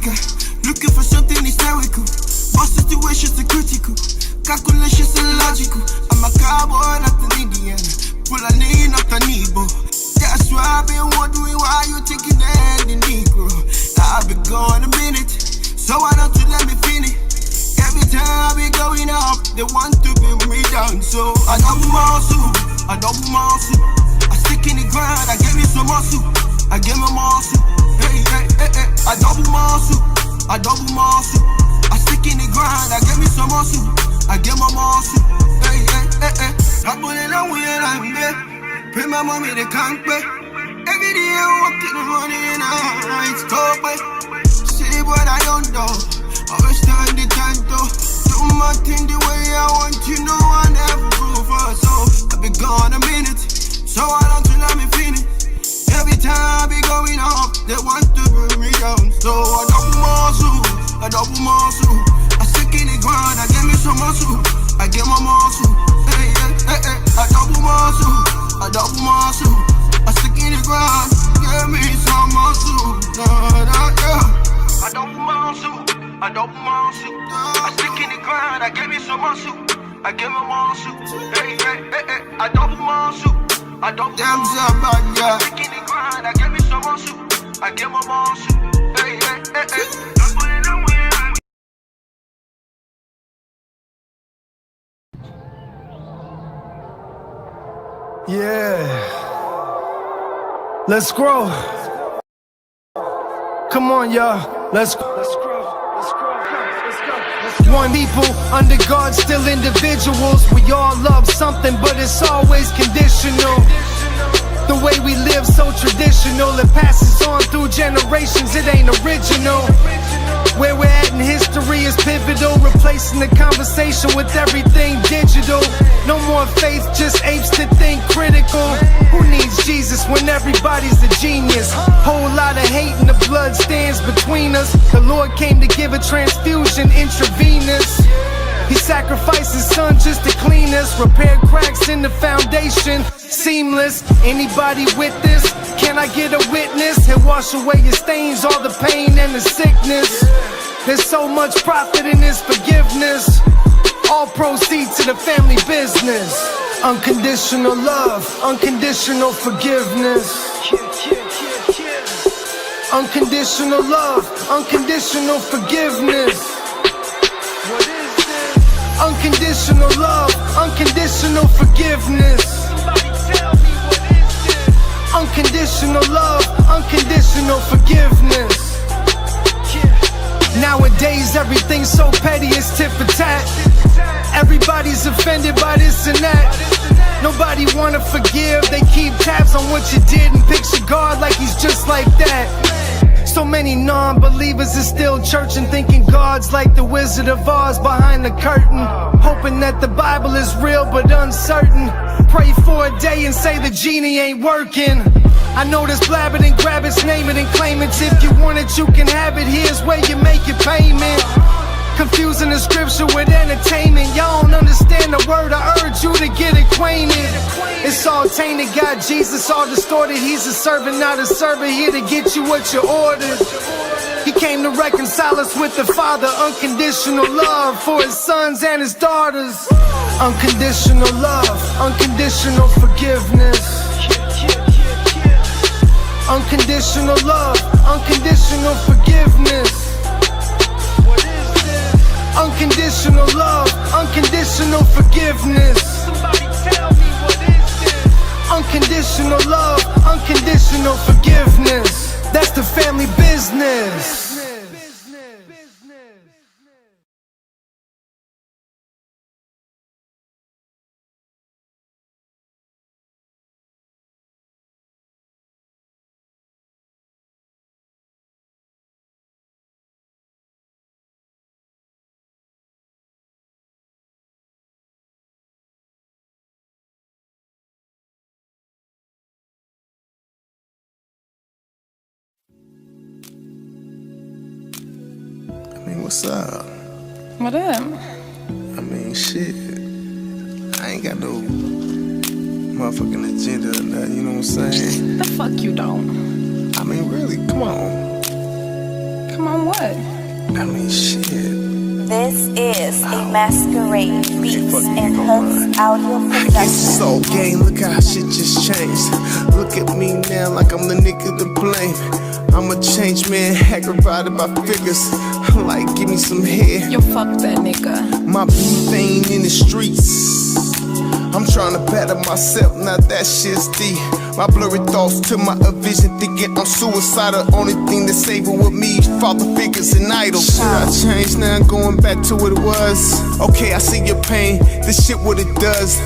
okay. Looking for something hysterical. Both situations are critical. Calculations illogical. I'm a cowboy, not an Indian. Pull a knee, not a Nebo. That's why I've been wondering why you taking the hand in Negro. I've been gone a minute, so why don't you let me finish? Every time I be going up, they want to bring me down. So I double my hustle, I double my hustle. I stick in the grind, I give me some muscle, I give me muscle. Hey, hey, hey, hey. I double my hustle, I double my hustle. I stick in the grind, I give me some muscle, I give my muscle. Hey, hey, hey, hey. I'm putting on where I'm there. Pay my mommy, they can't pay. Every day I'm walking and running, it's cold, but say what I don't know. Always stand the time though. Do my thing the way I want, you know I never prove her. So I be gone a minute, so I don't let me finish. Every time I be going up, they want to bring me down. So I double muscle, I double muscle. I stick in the grind, I give me some muscle, I give my muscle. Hey, hey, hey, hey. I double muscle, I double muscle. I stick in the grind, give me some muscle. Nah, nah, yeah. I double muscle, I double muscle. I stick in the grind, I give me some muscle, I give my muscle. Hey, hey, hey, hey. I double muscle, I double muscle. I stick in the grind, I give me some muscle, I give my muscle. Hey, hey, hey, hey. I'm putting on where I'm. Yeah. Let's grow. Come on, y'all. Let's grow. One people under God, still individuals. We all love something, but it's always conditional. The way we live so traditional, it passes on through generations, it ain't original. Where we're at in history is pivotal, replacing the conversation with everything digital. No more faith, just apes to think critical. Who needs Jesus when everybody's a genius? Whole lot of hate and the blood stands between us. The Lord came to give a transfusion intravenous. He sacrificed his son just to clean us, repair cracks in the foundation, seamless. Anybody with this? Can I get a witness? He'll wash away your stains, all the pain and the sickness. There's so much profit in this forgiveness. All proceeds to the family business. Unconditional love, unconditional forgiveness. Unconditional love, unconditional forgiveness. Unconditional love, unconditional forgiveness. Unconditional love, unconditional forgiveness. Nowadays everything's so petty, it's tit for tat. Everybody's offended by this and that. Nobody wanna forgive, they keep tabs on what you did and picture God like he's just like that. So many non-believers are still churching, thinking God's like the Wizard of Oz behind the curtain, hoping that the Bible is real but uncertain. Pray for a day and say the genie ain't working. I know this blab it and grab it, name it and claim it. If you want it, you can have it. Here's where you make your payment. Confusing the scripture with entertainment. Y'all don't understand the word, I urge you to get acquainted. It's all tainted, got Jesus all distorted. He's a servant, not a servant, here to get you what you ordered. He came to reconcile us with the Father. Unconditional love for his sons and his daughters. Unconditional love, unconditional forgiveness. Unconditional love, unconditional forgiveness. Unconditional love, unconditional forgiveness. Somebody tell me what is this? Unconditional love, unconditional forgiveness. That's the family business. What's up? What up? I mean, shit. I ain't got no motherfucking agenda or nothing, you know what I'm saying? The fuck you don't? I mean, really, come on. Come on what? I mean, shit. This is a Masquerade Beats and Hooks audio Guess it's production. all game, look how shit just changed. Look at me now like I'm the nigga to blame. I'm a changed man, aggravated by figures. Like, give me some head. Yo, fuck that nigga. My beef ain't in the streets. I'm trying to better myself, now that shit's deep. My blurry thoughts to my vision, thinking I'm suicidal. Only thing that's able with me, father figures and idols. Should I change now, going back to what it was? Okay, I see your pain, this shit what it does.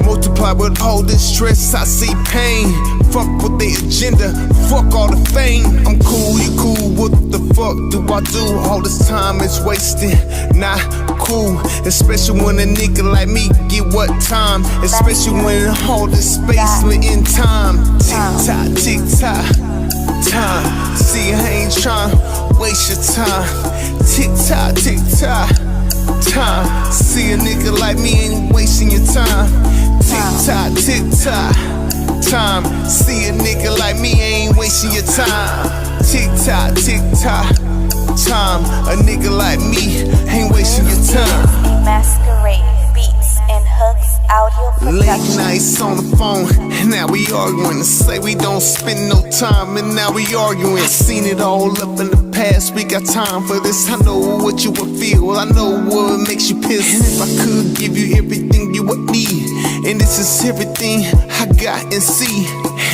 Multiply with all this stress, I see pain. Fuck with the agenda, fuck all the fame. I'm cool, you cool, what the fuck do I do? All this time is wasted, not cool. Especially when a nigga like me get what time. Especially when all this space lit in time. Tick tock, time. See, I ain't trying to waste your time. Tick tock, time. See, a nigga like me ain't wasting your time. Tick tock, time. See, a nigga like me ain't wasting your time. Tick tock, time. A nigga like me ain't wasting your time. A Masquerade Beats and Hooks audio Late production. nights on the phone, and now we arguing. Say we don't spend no time, and now we arguing. Seen it all up in the past, we got time for this. I know what you would feel, I know what makes you pissed. And if I could give you everything you would need, and this is everything I got and see,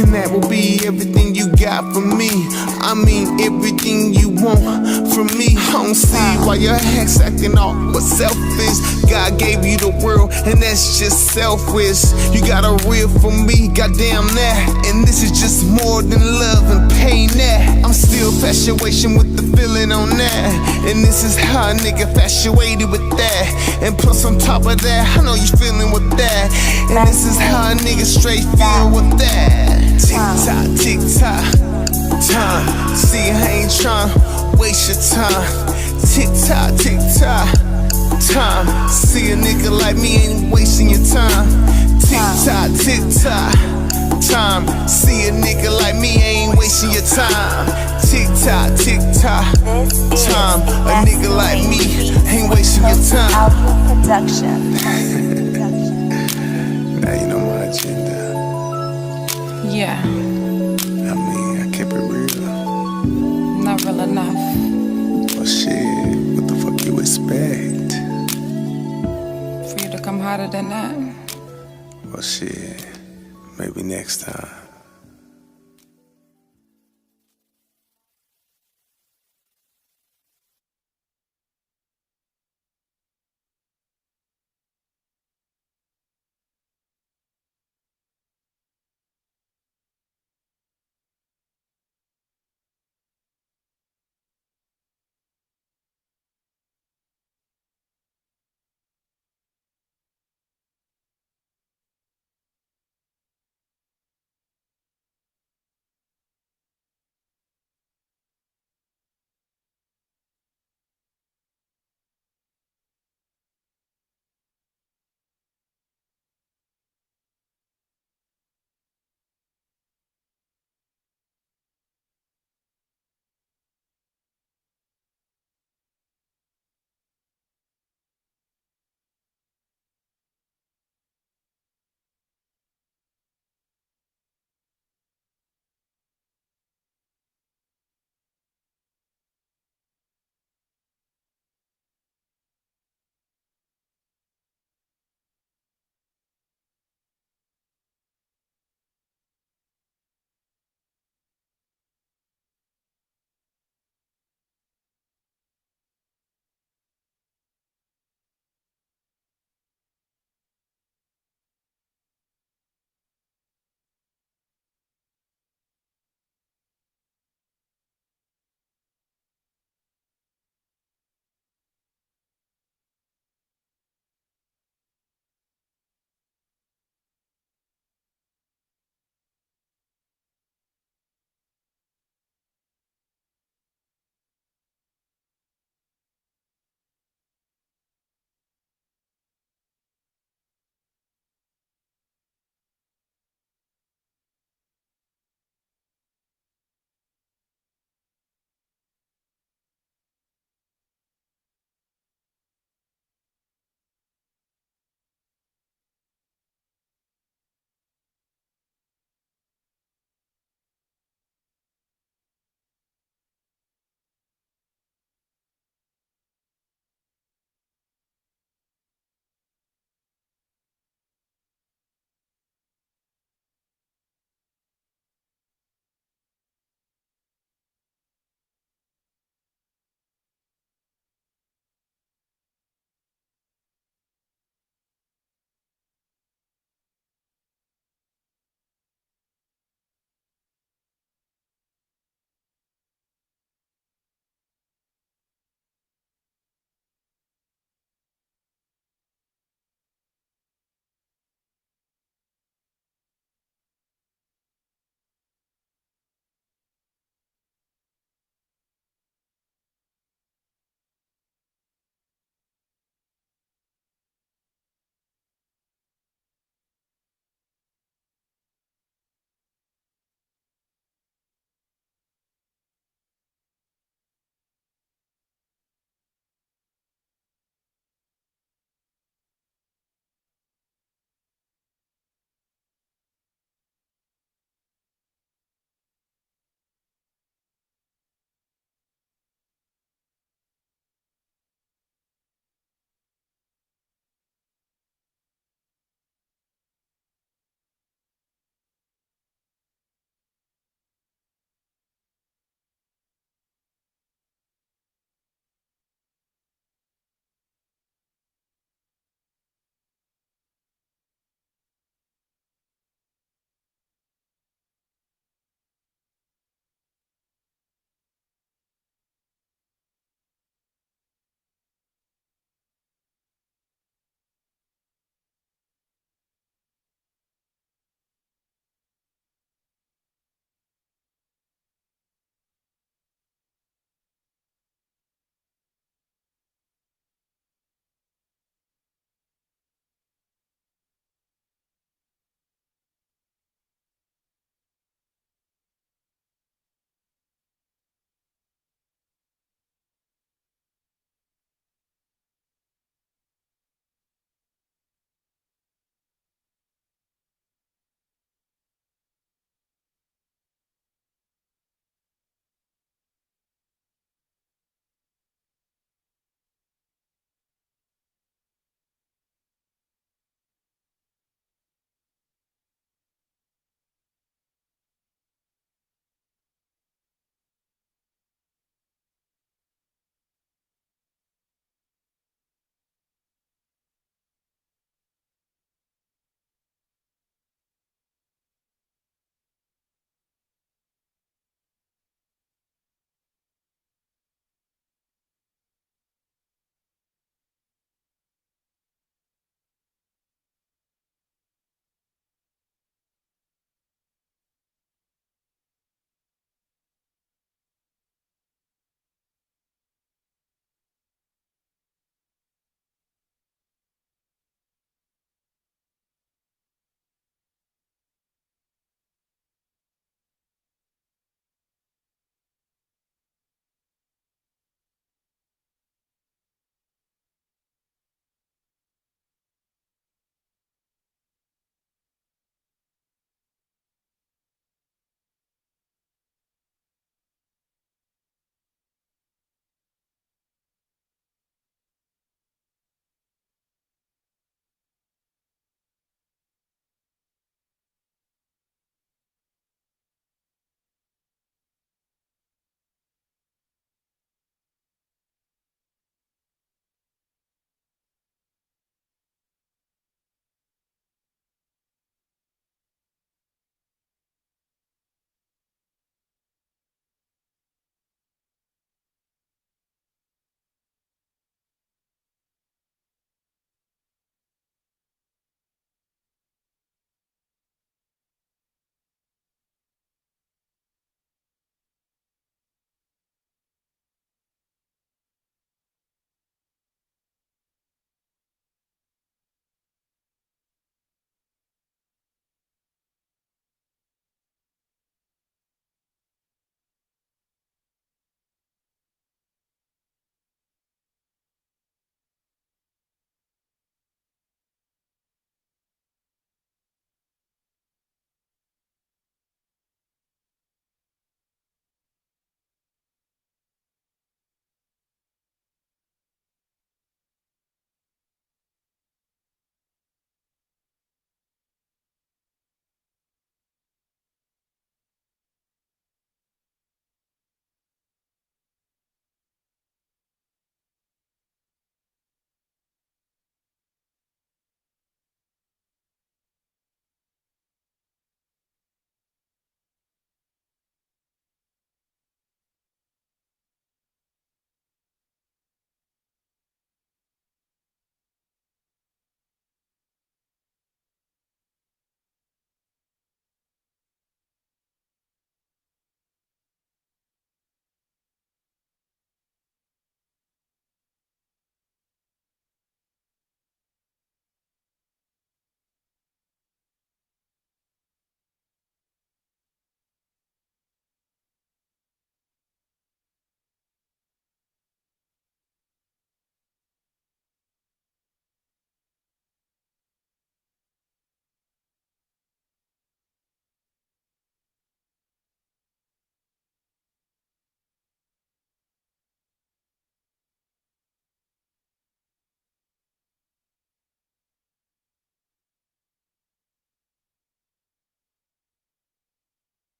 and that will be everything you got from me. I mean everything you want from me. I don't see why your ex acting all but selfish. God gave you the world, and that's just selfish. You got a real for me, goddamn that. And this is just more than love and pain that. I'm still infatuation with the feeling on that. And this is how a nigga infatuated with that. And plus on top of that, I know you feeling with that. And this is how a nigga straight feel with that. Tick tock, time. See, I ain't tryna waste your time. Tick tock, time. See, a nigga like me ain't wasting your time. Tick tock, time. See, a nigga like me ain't wasting your time. Tick tock, time. A nigga like me ain't wasting your time. Audio production. Now you know my agenda. Yeah, I mean, I kept it real. not real enough. Well, shit, what the fuck you expect? For you to come harder than that. Well, shit, maybe next time.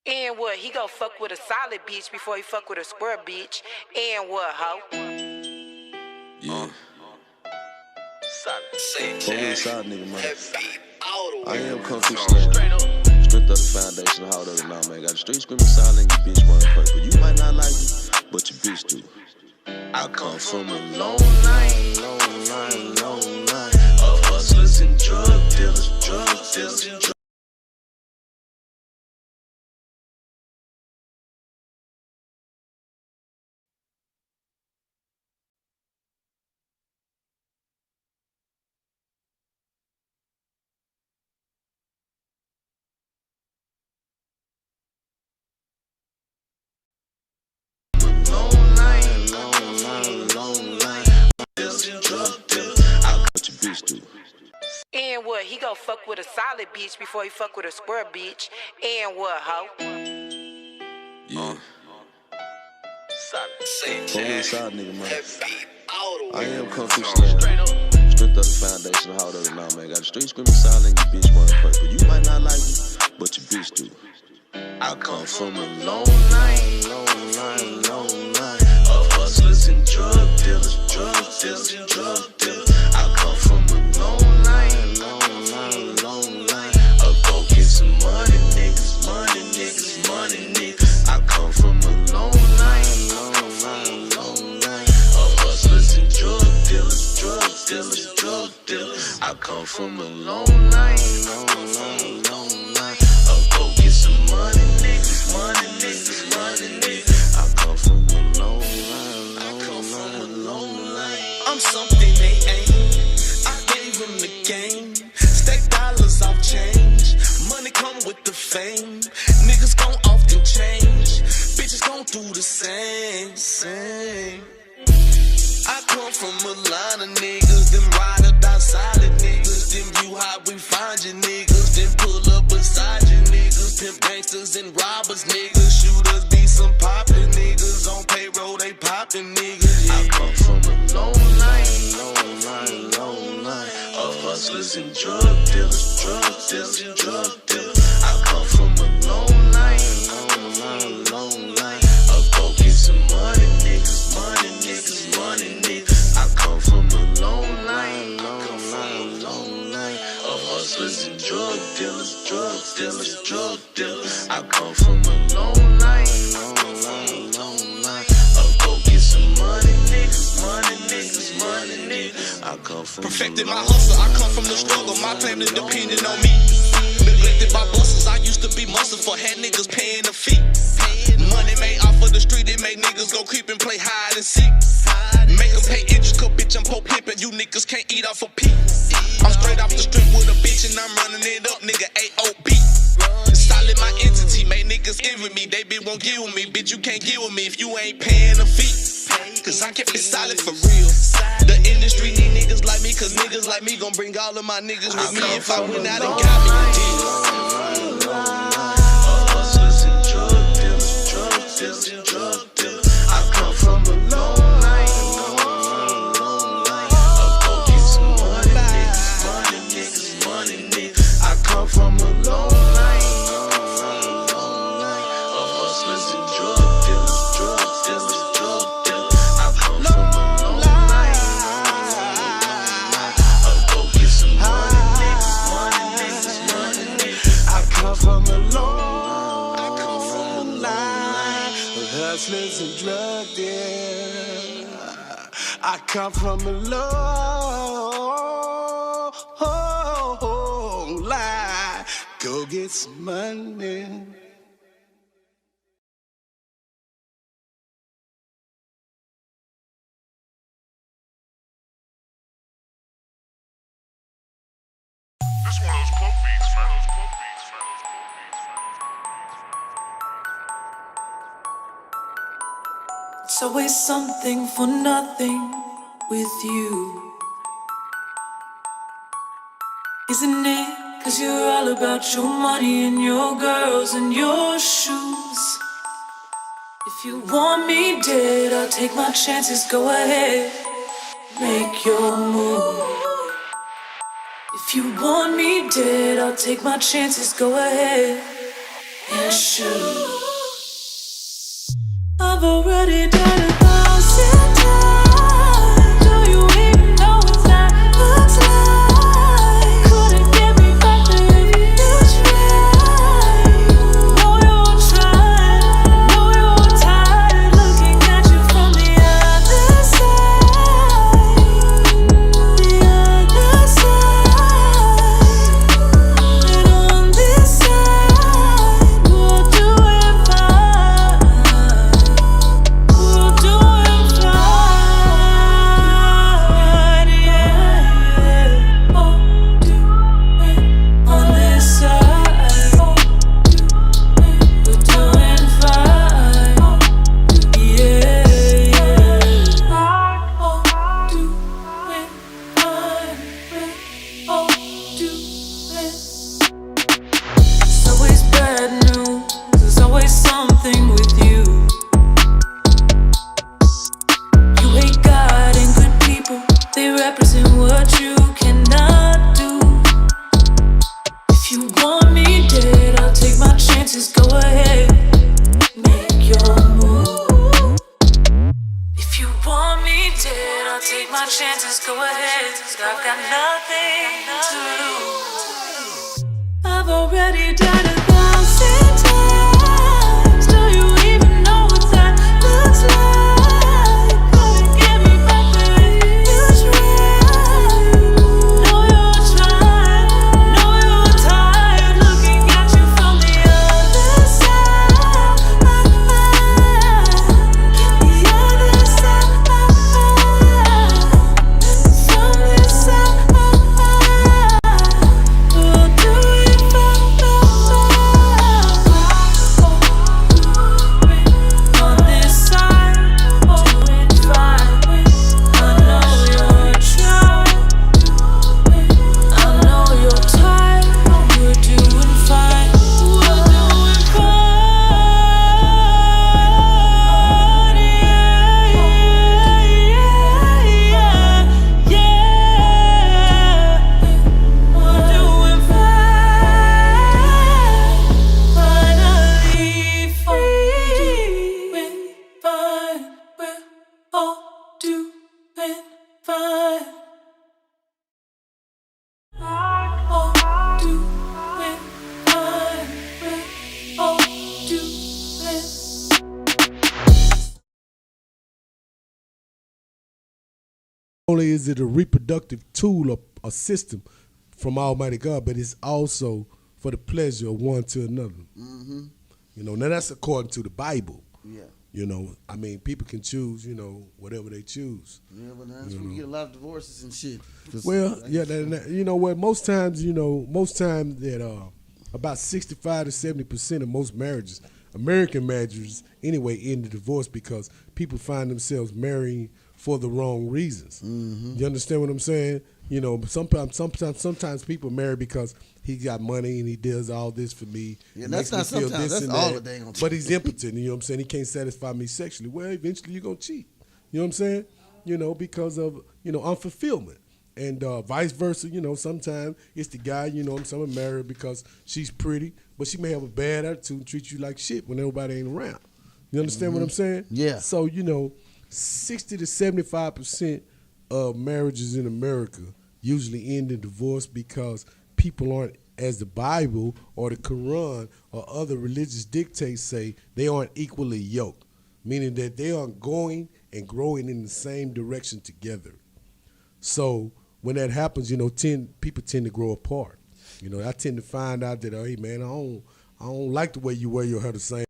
And what, he go fuck with a solid bitch before he fuck with a square bitch. And what, ho? Yeah. Fuck with a solid nigga, man. I am come through slam. Stripped up the foundation, hold up and all, man. Got the street screaming silent, your bitch wearing purple. You might not like me, but your bitch do. I come from a long line of hustlers and drug dealers, And what, he go fuck with a solid bitch before he fuck with a square bitch. And what, ho? Yeah. Fuck with a solid nigga, man. I am come through slam. Stripped up the foundation, hold up and all, man. Got the street screaming silent, your bitch wearing purple. You might not like me, but your bitch do. I come from a long line of hustlers and drug dealers, I come from a long line of go get some money, niggas. I come from a long line of hustlers and drug dealers, I come from a long line of go get some money, niggas. I come from a long line. I'm something they ain't. I gave them the game. Stack dollars off change. Money come with the fame. Niggas gon' often change. Bitches gon' do the same. I come from a line of niggas, them ride or die solid niggas. Them you how we find you niggas, then pull up beside you niggas. Pimp gangsters and robbers niggas, shooters be some poppin' niggas. On payroll they poppin' niggas. I come from a long line of hustlers and drug dealers, I come from a long line of go get some money, niggas. I come from a long line of hustlers and drug dealers, I come from a long line of go get some money, niggas. I come from perfected my hustle, I come from the struggle, my family depending on me. Neglected by busters, I used to be muscle for had niggas paying a fee. Money made off of the street, it made niggas go creep and play hide and seek. Make them pay interest, cause bitch I'm pimpin', you niggas can't eat off a pee. I'm straight off the strip with a bitch and I'm running it up, nigga AOP. Solid my entity, made niggas envy me, they be won't give with me, bitch you can't give with me if you ain't paying a fee. Cause I kept it solid for real. The industry need niggas like me, cause niggas like me gon' bring all of my niggas with me if I went out and got me a deal. Hustlers and drug dealers, I come from a long line of go get some money, niggas. I come from a long line of hustlers and drug dealers, I come from a long line of go get some money, niggas. I come from a long line of hustlers and drug dealers. I come from a long line. Go get some money. This one of those club beats, man. It's always something for nothing with you, isn't it? 'Cause you're all about your money and your girls and your shoes. If you want me dead, I'll take my chances, go ahead, make your move. If you want me dead, I'll take my chances, go ahead, and shoes. I've already done 1,000 times. Do you even know what that looks like? Couldn't get me back there if you tried. Know you're trying, know you're tired. Looking at you from the other side. The other side. And on this side, we're doing fine. We're doing fine, yeah. Oh, doing on this side. Oh, we're doing fine, yeah, yeah. Oh, doing fine. Oh, doing. It's always bad news. There's always something with you. You hate God and good people. They represent what you cannot do. If you want me dead, I'll take my chances. Go ahead, make your move. If you want me dead, I'll take my chances. Go ahead, 'cause I've got nothing to lose. I've already done 1,000 times. Do you even know what that looks like? Couldn't get me back there if you tried. Know you're trying, know you're tired. Looking at you from the other side. The other side. From this side. We'll do it fine. On this side, doing fine. I know you're trying. I know you're tired. We're doing fine. We're doing fine. Yeah, yeah, yeah. We're doing fine. Finally free. Fine. We're all doing fine. All doing fine. We're all doing. Only is it a reproductive tool or a system from Almighty God, but it's also for the pleasure of one to another. Mm-hmm. You know, now that's according to the Bible. Yeah. You know, I mean, people can choose, you know, whatever they choose. Yeah, but that's when you get a lot of divorces and shit. Well, yeah, you know what? Most times that about 65 to 70% of most marriages, American marriages anyway, end in divorce because people find themselves marrying for the wrong reasons. Mm-hmm. You understand what I'm saying? You know, sometimes people marry because he got money and he does all this for me. Yeah, that's not sometimes. That's all the dang on. But he's impotent. You know what I'm saying? He can't satisfy me sexually. Well, eventually you're gonna cheat. You know what I'm saying? You know, because of unfulfillment. And vice versa, you know, sometimes it's the guy, you know, I'm married because she's pretty, but she may have a bad attitude and treat you like shit when nobody ain't around. You understand what I'm saying? Yeah. So, you know, 60 to 75% of marriages in America usually end in divorce because people aren't, as the Bible or the Quran or other religious dictates say, they aren't equally yoked, meaning that they aren't going and growing in the same direction together. So when that happens, you know, people tend to grow apart. You know, I tend to find out that, hey man, I don't like the way you wear your hair the same.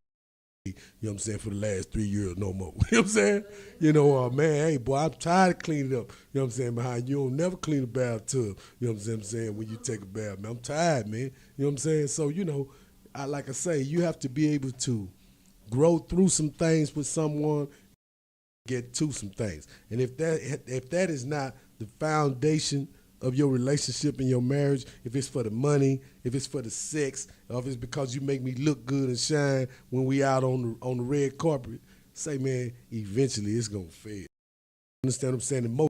You know what I'm saying, for the last 3 years no more. You know what I'm saying? You know, man, hey, boy, I'm tired of cleaning up. You know what I'm saying, behind you don't never clean a bathtub. You know what I'm saying, when you take a bath, man. I'm tired, man. You know what I'm saying? So, you know, like I say, you have to be able to grow through some things with someone, get to some things. And if that is not the foundation of your relationship and your marriage, if it's for the money, if it's for the sex, or if it's because you make me look good and shine when we out on the red carpet, say, man, eventually it's gonna fail. Understand what I'm saying? And most,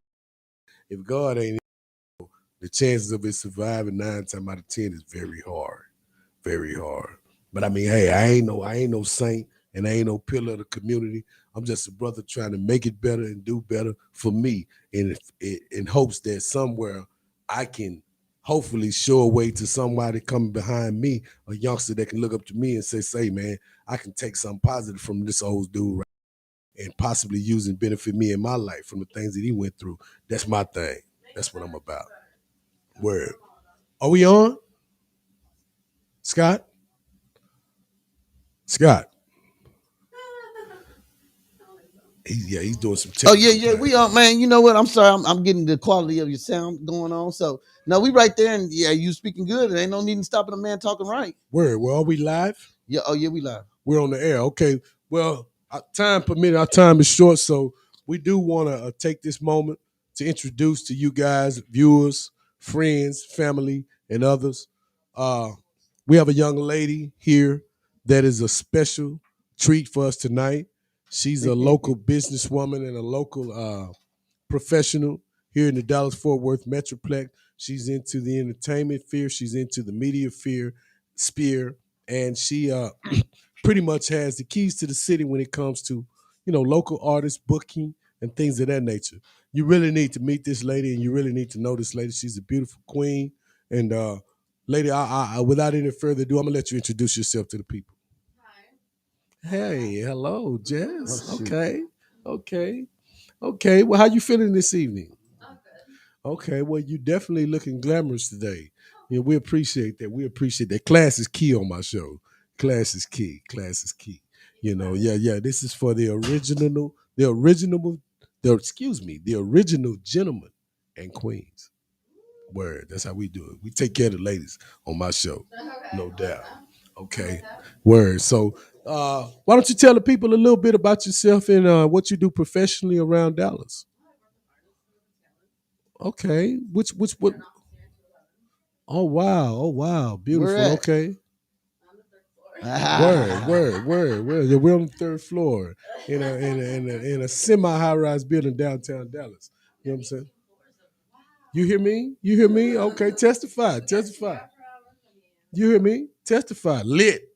if God ain't, the chances of it surviving 9 times out of 10 is very hard, very hard. But I mean, hey, I ain't no saint, and I ain't no pillar of the community. I'm just a brother trying to make it better and do better for me, in hopes that somewhere I can hopefully show a way to somebody coming behind me, a youngster that can look up to me and say, man, I can take something positive from this old dude, right? And possibly use and benefit me in my life from the things that he went through. That's my thing. That's what I'm about. Word. Are we on? Scott? Scott. He's doing some Oh technical yeah, we are, man. You know what? I'm sorry, I'm getting the quality of your sound going on. So no, we right there, and yeah, you speaking good. There ain't no need in stopping a man talking right. Word. Well, are we live? Yeah. Oh yeah, we live. We're on the air. Okay. Well, time permitting, our time is short, so we do want to take this moment to introduce to you guys, viewers, friends, family, and others. Uh, we have a young lady here that is a special treat for us tonight. She's a local businesswoman and a local professional here in the Dallas-Fort Worth Metroplex. She's into the entertainment sphere. She's into the media sphere, and she pretty much has the keys to the city when it comes to, local artists, booking, and things of that nature. You really need to meet this lady, and you really need to know this lady. She's a beautiful queen. And lady, I without any further ado, I'm gonna let you introduce yourself to the people. Hey, hello, Jess. Okay. Well, how you feeling this evening? Okay, well, you definitely looking glamorous today. We appreciate that. We appreciate that. Class is key on my show. Class is key. Class is key. Yeah. This is for the original gentlemen and queens. Word. That's how we do it. We take care of the ladies on my show. No doubt. Okay. Word. So why don't you tell the people a little bit about yourself and what you do professionally around Dallas? Okay. What? Oh wow. Beautiful. Okay. Word. Yeah, we're on the third floor in a semi-high-rise building downtown Dallas. You know what I'm saying? You hear me? You hear me? Okay, testify. You hear me? Testify. Lit.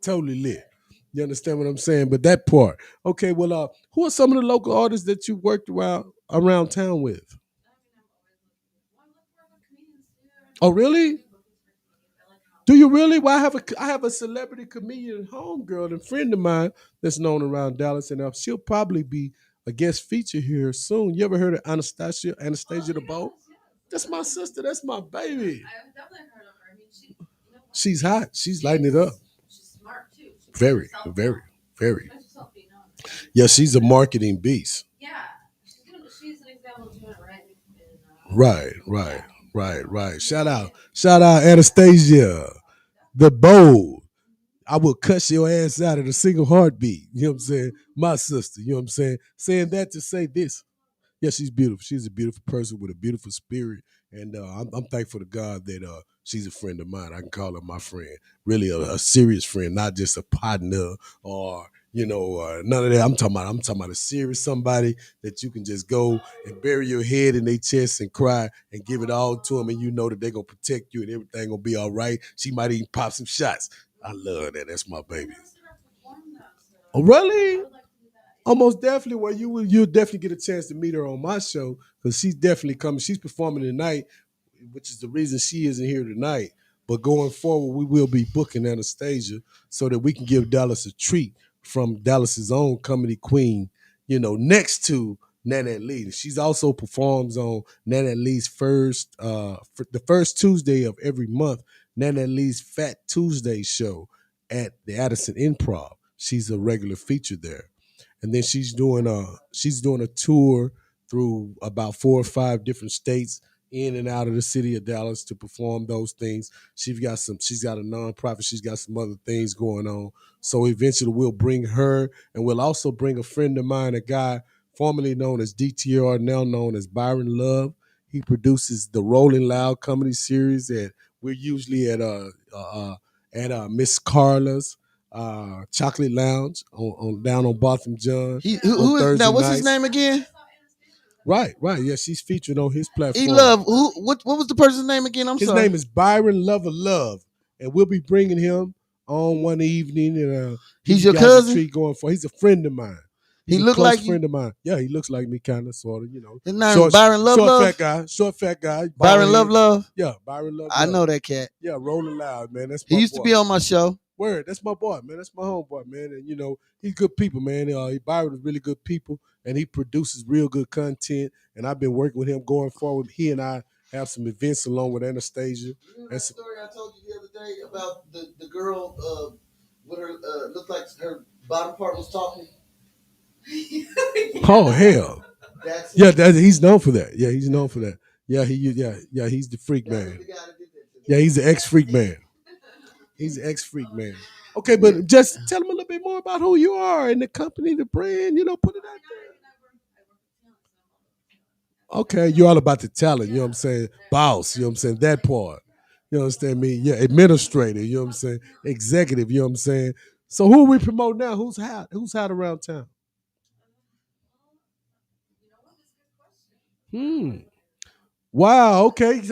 Totally lit. You understand what I'm saying? But that part. Okay, well, who are some of the local artists that you worked around town with? Oh, really? Do you really? Well, I have a celebrity comedian homegirl and friend of mine that's known around Dallas, and she'll probably be a guest feature here soon. You ever heard of Anastasia the Bow? That's my sister. That's my baby. She's hot. She's lighting it up. Very, very, very. Yeah, she's a marketing beast. She's an example of doing it right. Shout out, Anastasia, the bold. I will cut your ass out in a single heartbeat. You know what I'm saying? My sister. You know what I'm saying? Saying that to say this. Yeah, she's beautiful. She's a beautiful person with a beautiful spirit, and I'm thankful to God that she's a friend of mine. I can call her my friend, really a serious friend, not just a partner or none of that. I'm talking about a serious somebody that you can just go and bury your head in their chest and cry and give it all to them, and you know that they're gonna protect you and everything gonna be all right. She might even pop some shots. I love that. That's my baby. Oh, really? Almost definitely. Well, you'll definitely get a chance to meet her on my show because she's definitely coming. She's performing tonight, which is the reason she isn't here tonight. But going forward, we will be booking Anastasia so that we can give Dallas a treat from Dallas's own comedy queen, next to Nanette Lee. She's also performs on Nanette Lee's the first Tuesday of every month, Nanette Lee's Fat Tuesday show at the Addison Improv. She's a regular feature there. And then she's doing a tour through about 4 or 5 different states in and out of the city of Dallas to perform those things. She's got a nonprofit, she's got some other things going on. So eventually we'll bring her, and we'll also bring a friend of mine, a guy formerly known as DTR, now known as Byron Love. He produces the Rolling Loud comedy series that we're usually at Miss Carla's Chocolate Lounge on down on Botham John. Who is now? What's his name again? Right. Yeah, she's featured on his platform. What was the person's name again? His name is Byron Love, and we'll be bringing him on one evening, and He's you your guys a cousin? treat going for. He's a friend of mine. He's He a look close like you? friend of mine. Yeah, he looks like me, kind of, sort of. His name Byron Love short, Love? fat guy. Short, fat guy. Byron bald Love head. Love? Yeah, Byron Love I Love. know that cat. Yeah, Rolling Loud, man. That's He my used to boy. be on my show. Word, that's my boy, man. That's my homeboy, man. And he's good people, man. Byron is really good people, and he produces real good content. And I've been working with him going forward. He and I have some events along with Anastasia. You know that story I told you the other day about the girl with her looked like her bottom part was talking? Oh hell. That's He's known for that. Yeah, he's known for that. Yeah, he's the freak man. Yeah, he's the ex-freak man. He's the ex-freak man. Okay, but just tell him a little bit more about who you are and the company, the brand, put it out there. Okay, you're all about the talent, you know what I'm saying? Boss, you know what I'm saying? That part. You understand me? Yeah, administrator, you know what I'm saying? Executive, you know what I'm saying? So who we promote now? Who's hot? Who's hot around town? Wow, okay.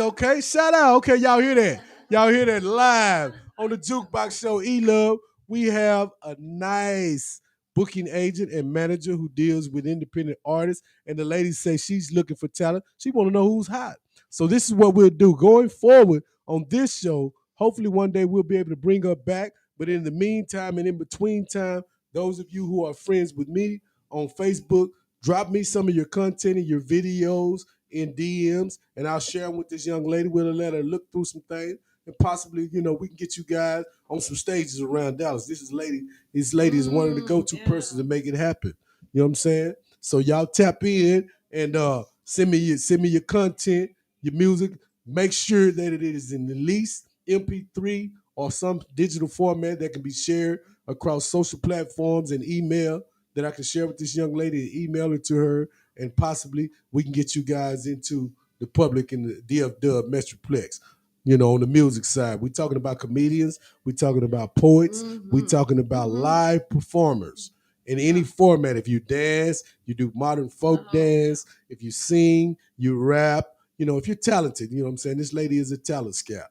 Shout out. Okay, y'all hear that? Y'all hear that live on the JukeBoxx show, E-Love. We have a nice booking agent and manager who deals with independent artists. And the lady says she's looking for talent. She want to know who's hot. So this is what we'll do. Going forward on this show, hopefully one day we'll be able to bring her back. But in the meantime and in between time, those of you who are friends with me on Facebook, drop me some of your content and your videos in DMs, and I'll share them with this young lady. We'll let her look through some things, and possibly, we can get you guys on some stages around Dallas. This lady is one of the go-to persons to make it happen. You know what I'm saying? So y'all tap in and send me your content, your music. Make sure that it is in the least MP3 or some digital format that can be shared across social platforms and email that I can share with this young lady and email it to her, and possibly we can get you guys into the public in the DF Dub Metroplex. On the music side, we're talking about comedians, we're talking about poets, we're talking about live performers in any format. If you dance, you do modern folk dance. If you sing, you rap. If you're talented, you know what I'm saying? This lady is a talent scout.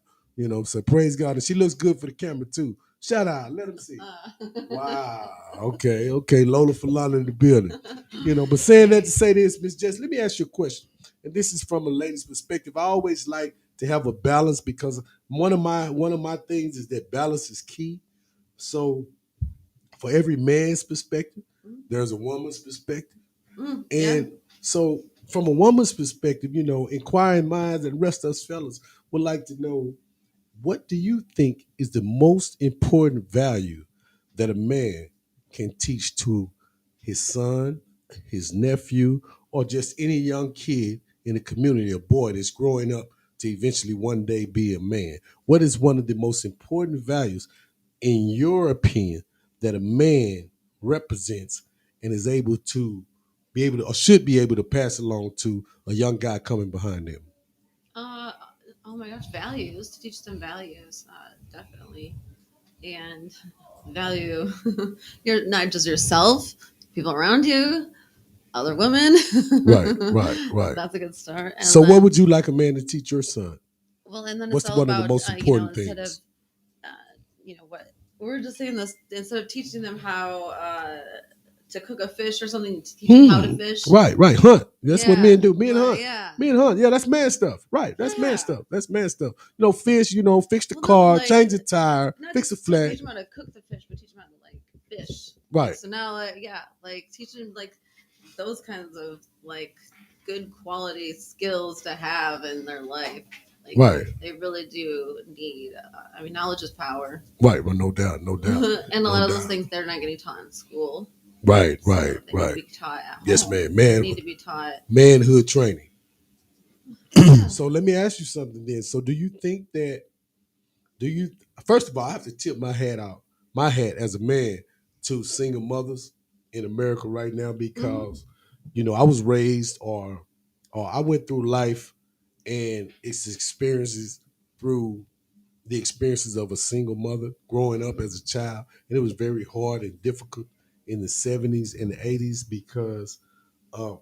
So praise God. And she looks good for the camera too. Shout out. Let them see. Wow. Okay. Lola Falana in the building. But saying that to say this, Miss Jess, let me ask you a question. And this is from a lady's perspective. I always like to have a balance because one of my things is that balance is key. So for every man's perspective, there's a woman's perspective. And so from a woman's perspective, inquiring minds and the rest of us fellas would like to know, what do you think is the most important value that a man can teach to his son, his nephew, or just any young kid in the community, a boy that's growing up to eventually one day be a man? What is one of the most important values, in your opinion, that a man represents and is able to or should be able to pass along to a young guy coming behind him? Oh my gosh, values, to teach them values, definitely. And value you're not just yourself, people around you, other women. Right. That's a good start. And so then, what would you like a man to teach your son? well, and then What's it's all one about of the most important instead of things? what we were just saying, this instead of teaching them how to cook a fish or something, to teach them how to fish. Right. Hunt. That's what men do. Men hunt. Yeah. Men hunt. Yeah, that's man stuff. Right. That's man stuff. That's man stuff. Fish, fix the Well, car, no, change the tire, not fix the just flat. teach them how to cook the fish, but teach them how to fish. Right. So now, teach them those kinds of good quality skills to have in their life. Right. They really do need. Knowledge is power. Right. Well, no doubt. And a lot of those things they're not getting taught in school. Right. So they need to be taught at home. Yes, man. They need to be taught manhood training. So let me ask you something then. So do you think that? First of all, I have to tip my hat as a man to single mothers in America right now because, I was raised or I went through life and its experiences through the experiences of a single mother growing up as a child. And it was very hard and difficult in the 70s and the 80s because of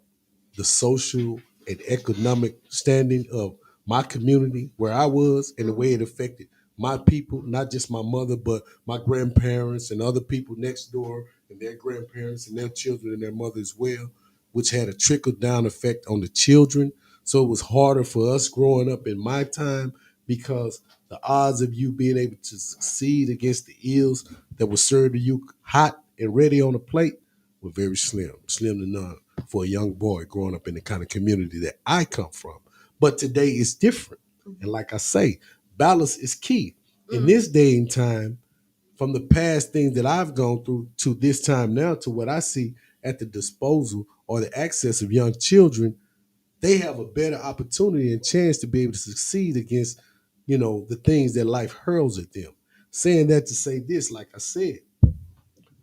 the social and economic standing of my community where I was and the way it affected my people, not just my mother, but my grandparents and other people next door and their grandparents and their children and their mother as well, which had a trickle down effect on the children. So it was harder for us growing up in my time because the odds of you being able to succeed against the ills that were served to you hot and ready on a plate were very slim to none for a young boy growing up in the kind of community that I come from. But today is different. And like I say, balance is key. In this day and time, from the past things that I've gone through to this time now to what I see at the disposal or the access of young children, they have a better opportunity and chance to be able to succeed against, the things that life hurls at them. Saying that to say this, like I said,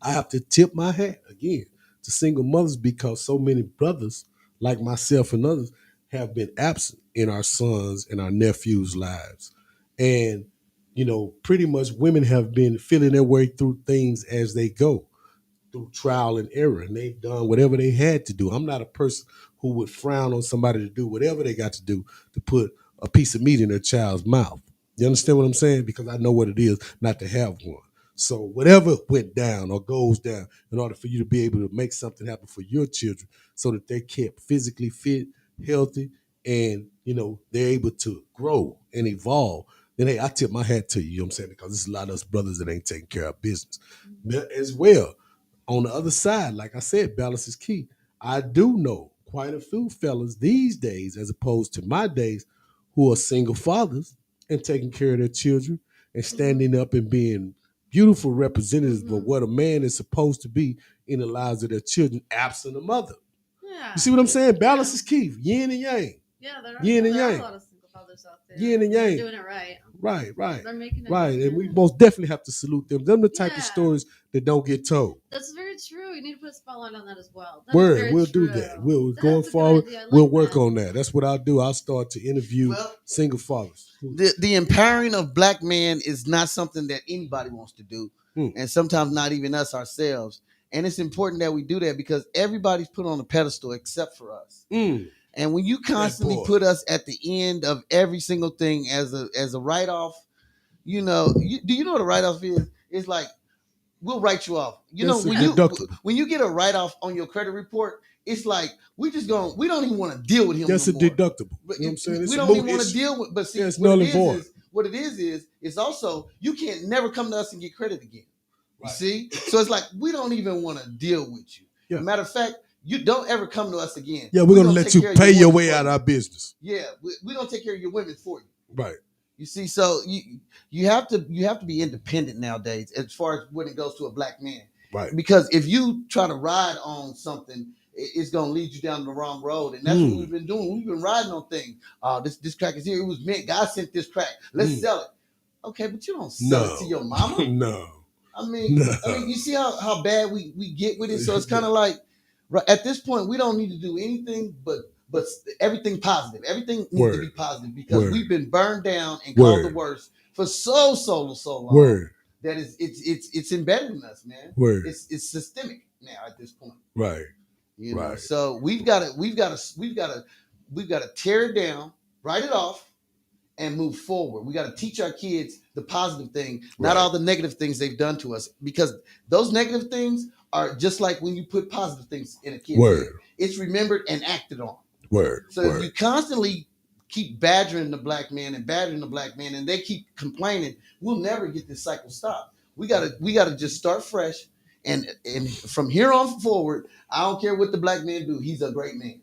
I have to tip my hat again to single mothers because so many brothers, like myself and others, have been absent in our sons and our nephews' lives. And, pretty much women have been feeling their way through things as they go through trial and error, and they've done whatever they had to do. I'm not a person who would frown on somebody to do whatever they got to do to put a piece of meat in their child's mouth. You understand what I'm saying? Because I know what it is not to have one. So whatever went down or goes down in order for you to be able to make something happen for your children so that they're kept physically fit, healthy, and, they're able to grow and evolve, then hey, I tip my hat to you, you know what I'm saying? Because there's a lot of us brothers that ain't taking care of business. As well, on the other side, like I said, balance is key. I do know quite a few fellas these days, as opposed to my days, who are single fathers and taking care of their children and standing up and being beautiful representatives of what a man is supposed to be in the lives of their children, absent a mother. Yeah. You see what I'm saying? Balance is key. Yin and yang. Yeah, there Yin and are yang. a lot of single fathers out there. Yin and yang. They're doing it right. Right. They're making it Right. happen. And we most definitely have to salute them. Them the type of stories that don't get told. That's very true. You need to put a spotlight on that as well. Word, we'll do that. Going forward, we'll work on that. That's what I'll do. I'll start to interview single fathers. The empowering of black men is not something that anybody wants to do, and sometimes not even us ourselves. And it's important that we do that because everybody's put on a pedestal except for us. And when you constantly put us at the end of every single thing as a write off, do you know what a write off is? It's like we'll write you off. When you get a write off on your credit report, it's like we don't even want to deal with him. That's no a deductible. But you know what I'm saying? We don't even want to deal with. But see, what it is it's also you can't never come to us and get credit again. You see, so it's like we don't even want to deal with you. Yeah. Matter of fact, you don't ever come to us again. Yeah, we're gonna let you pay your way out of our business. Yeah, we don't take care of your women for you. Right. You see, so you have to be independent nowadays as far as when it goes to a black man. Right. Because if you try to ride on something, it's gonna lead you down the wrong road, and that's what we've been doing. We've been riding on things. This crack is here. It was meant. God sent this crack. Let's sell it. Okay, but you don't sell it to your mama. No. I mean, you see how bad we get with it. So it's kind of like at this point we don't need to do anything but everything positive. Everything needs to be positive because we've been burned down and called the worst for so long. That is it's embedded in us, man. It's systemic now at this point. Right. You know, so we've got to tear it down, write it off, and move forward. We got to teach our kids the positive thing, not all the negative things they've done to us, because those negative things are just like when you put positive things in a kid's head. It's remembered and acted on. So if you constantly keep badgering the black man and they keep complaining, we'll never get this cycle stopped. We gotta just start fresh, and from here on forward, I don't care what the black man do, he's a great man.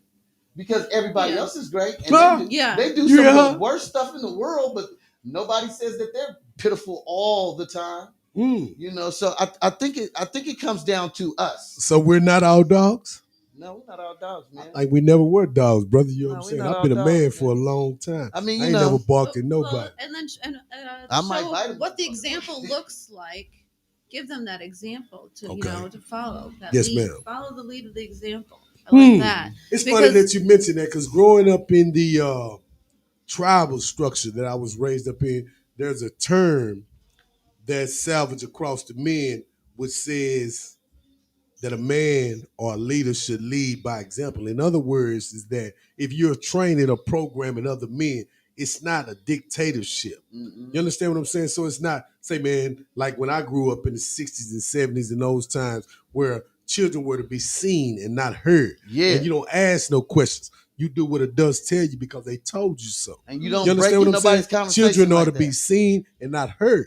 Because everybody else is great, and they do some of the worst stuff in the world, but nobody says that they're pitiful all the time. You know, so I think it comes down to us. So we're not all dogs? No, we're not all dogs, man. Like we never were dogs, brother. You know what I'm saying? I've been a man for a long time. I mean, I ain't never barked at nobody. Well, and then I might show bite him. what the example looks like. Give them that example to to follow. That Yes, lead. ma'am. Follow the lead of the example. I like that. It's funny that you mentioned that because growing up in the tribal structure that I was raised up in, there's a term that's salvaged across the men which says that a man or a leader should lead by example. In other words, is that if you're training or programming other men, It's not a dictatorship. Mm-mm. You understand what I'm saying? So it's not, say, man, like when I grew up in the 60s and 70s in those times where children were to be seen and not heard. Yeah. And you don't ask no questions. You do what adults tell you because they told you so. And you don't You break understand what in I'm saying? nobody's conversation Children are like to be that. seen and not heard.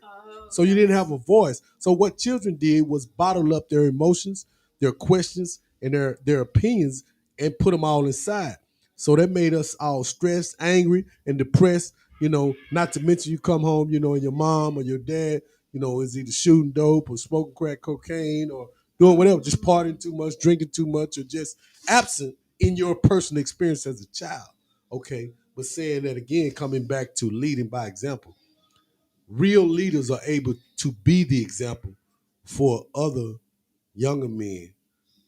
So you didn't have a voice. So what children did was bottle up their emotions, their questions, and their opinions and put them all inside. So that made us all stressed, angry, and depressed. You know, not to mention you come home, you know, and your mom or your dad, you know, is either shooting dope or smoking crack cocaine or doing whatever, just partying too much, drinking too much, or just absent in your personal experience as a child. Okay. But saying that again, coming back to leading by example, real leaders are able to be the example for other younger men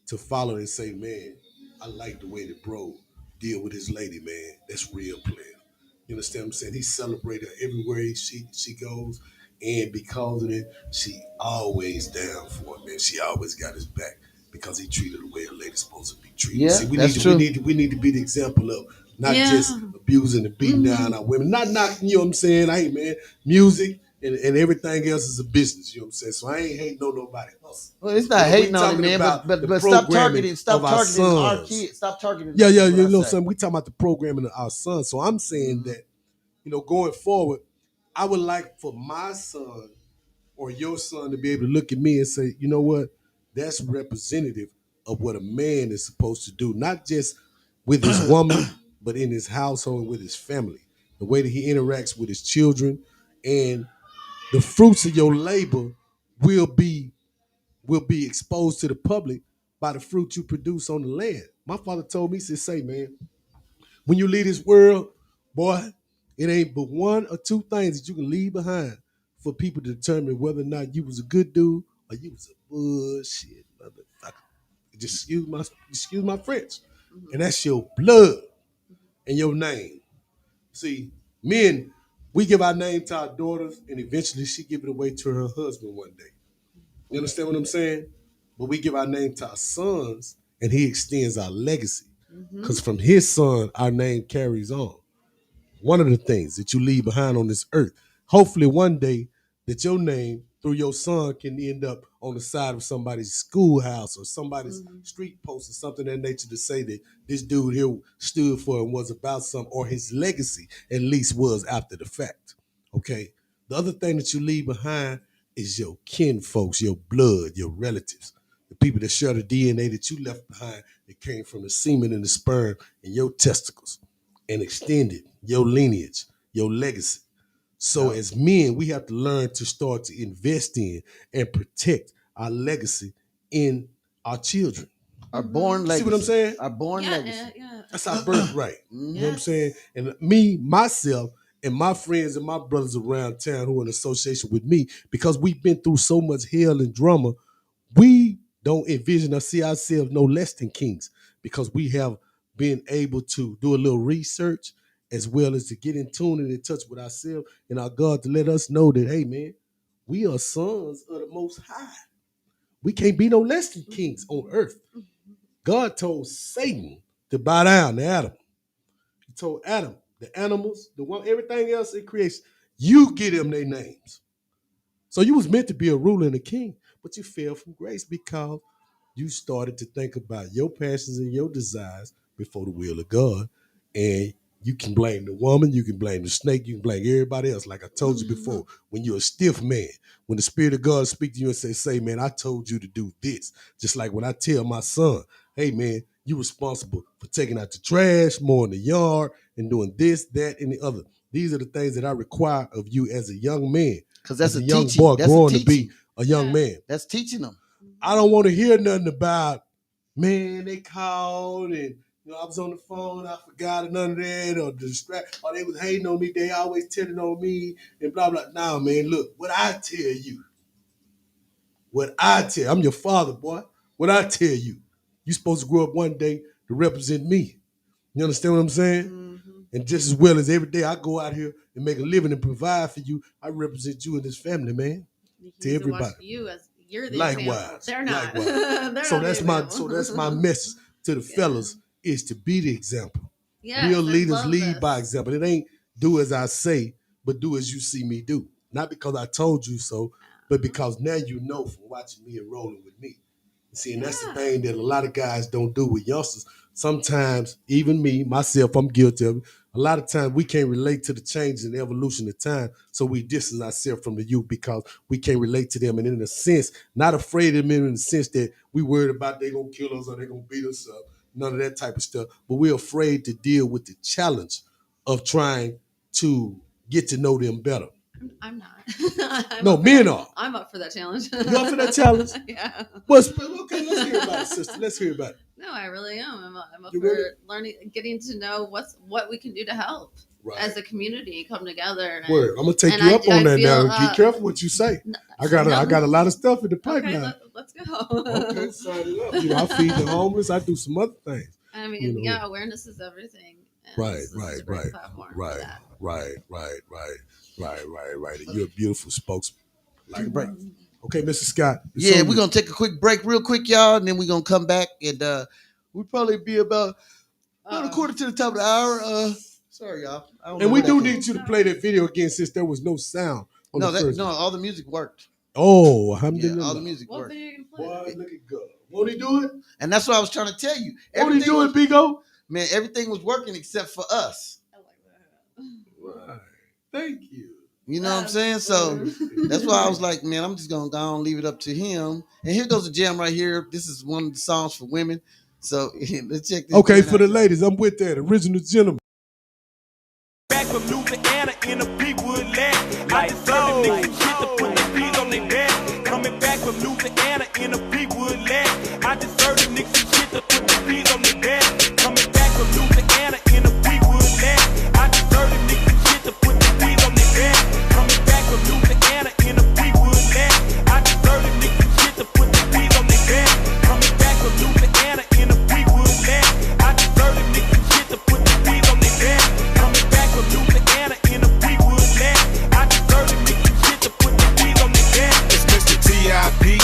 to follow and say, man, I like the way that bro deal with his lady, man. That's real player. You understand what I'm saying? He celebrated her everywhere she goes. And because of it, she always down for it, man. She always got his back because he treated her the way a lady's supposed to be treated. Yeah, See, that's true. we need to be the example of not just abusing and beating down our women. Not knocking, you know what I'm saying? Hey, man, music and everything else is a business, you know what I'm saying? So I ain't hating on nobody else. Well, it's not hating on it, man, but stop targeting our kids. Stop targeting. Yeah, you know, son, we talking about the programming of our sons. So I'm saying that, you know, going forward, I would like for my son or your son to be able to look at me and say, you know what, that's representative of what a man is supposed to do, not just with his woman, but in his household and with his family, the way that he interacts with his children, and the fruits of your labor will be exposed to the public by the fruit you produce on the land. My father told me, he said, say, man, when you leave this world, boy, it ain't but one or two things that you can leave behind for people to determine whether or not you was a good dude or you was a bullshit motherfucker. Just excuse my French. And that's your blood and your name. See, men, we give our name to our daughters, and eventually she give it away to her husband one day. You understand what I'm saying? But we give our name to our sons, and he extends our legacy. Because from his son, our name carries on. One of the things that you leave behind on this earth. Hopefully one day that your name through your son can end up on the side of somebody's schoolhouse or somebody's street post or something of that nature to say that this dude here stood for and was about something, or his legacy at least was after the fact. Okay. The other thing that you leave behind is your kin folks, your blood, your relatives, the people that share the DNA that you left behind that came from the semen and the sperm and your testicles, and extended your lineage, your legacy. So as men, we have to learn to start to invest in and protect our legacy in our children. Our born legacy. See what I'm saying? Our born legacy. That's our birthright. You know what I'm saying? And me, myself, and my friends and my brothers around town who are in association with me, because we've been through so much hell and drama, we don't envision or see ourselves no less than kings, because we have been able to do a little research as well as to get in tune and in touch with ourselves and our God to let us know that, hey, man, we are sons of the Most High. We can't be no less than kings on earth. God told Satan to bow down to Adam. He told Adam, the animals, the one, everything else in creation, you get them their names. So you was meant to be a ruler and a king, but you fell from grace because you started to think about your passions and your desires before the will of God. And you can blame the woman, you can blame the snake, you can blame everybody else. Like I told you before, when you're a stiff man, when the Spirit of God speaks to you and say, man, I told you to do this. Just like when I tell my son, hey, man, you're responsible for taking out the trash, mowing the yard, and doing this, that, and the other. These are the things that I require of you as a young man. Because that's as a young teaching. boy That's growing a to be a young man. That's teaching them. I don't want to hear nothing about, man, they called and I was on the phone, I forgot or none of that, or distract, or they was hating on me, they always telling on me, and blah, blah. Now, man, look, what I tell you, I'm your father, boy. What I tell you, you supposed to grow up one day to represent me. You understand what I'm saying? And just as well as every day I go out here and make a living and provide for you, I represent you and this family, man. To everybody. You as you're the likewise, example. They're not. Likewise. They're so not that's my message to the fellas is to be the example. Yes, Real I leaders love lead this. by example. It ain't do as I say, but do as you see me do. Not because I told you so, but because now you know from watching me and rolling with me. See, and that's the thing that a lot of guys don't do with youngsters. Sometimes, even me, myself, I'm guilty of it. A lot of times we can't relate to the changes and evolution of time, so we distance ourselves from the youth because we can't relate to them. And in a sense, not afraid of them in the sense that we worried about they gonna kill us or they gonna beat us up, none of that type of stuff. But we're afraid to deal with the challenge of trying to get to know them better. I'm not. No, men are. I'm up for that challenge. You up for that challenge? Yeah. Well, okay, let's hear about it, sister. Let's hear about it. No, I really am. I'm up You for really? learning, getting to know what we can do to help as a community come together. And, Word. I'm gonna take you up on that now. Be careful what you say. I got a lot of stuff in the pipeline. Okay, let's go. Okay, sign it up. You know, I feed the homeless. I do some other things. I mean, you know. awareness is everything. Right. And you're a beautiful spokesman. Like a break. Okay, Mr. Scott. Yeah, we're gonna take a quick break, real quick, y'all, and then we're gonna come back and we'll probably be about a quarter to the top of the hour. Sorry, y'all. And we do need you to play that video again since there was no sound. No, all the music worked. Oh, alhamdulillah. Yeah, all the music worked. Video you can play? Boy, look at God. Won't he do it? And that's what I was trying to tell you. Won't he do it, Bigo? Man, everything was working except for us. I like that. Right. Thank you. You know what I'm saying? So that's why I was like, man, I'm just gonna go and leave it up to him. And here goes a jam right here. This is one of the songs for women. So let's check this. Okay, for the ladies, I'm with that. Original gentleman. Back from Louisiana in a big wood land. I just heard the niggas shit to put the bees on their back. Coming back from Louisiana in a big wood land. I just heard the niggas shit to put the bees on their back. Coming back from Louisiana in a big wood land. I just heard the niggas shit to put the bees on their back. Coming back from Louisiana in a big wood land. I just heard the niggas shit to put the bees on their back. Coming back from Louisiana in a big wood land. I just heard the niggas shit to put the bees on their back. Coming back from Louisiana in a big wood land. I just heard the niggas shit to put the bees on their back. It's Mr. T.I.P.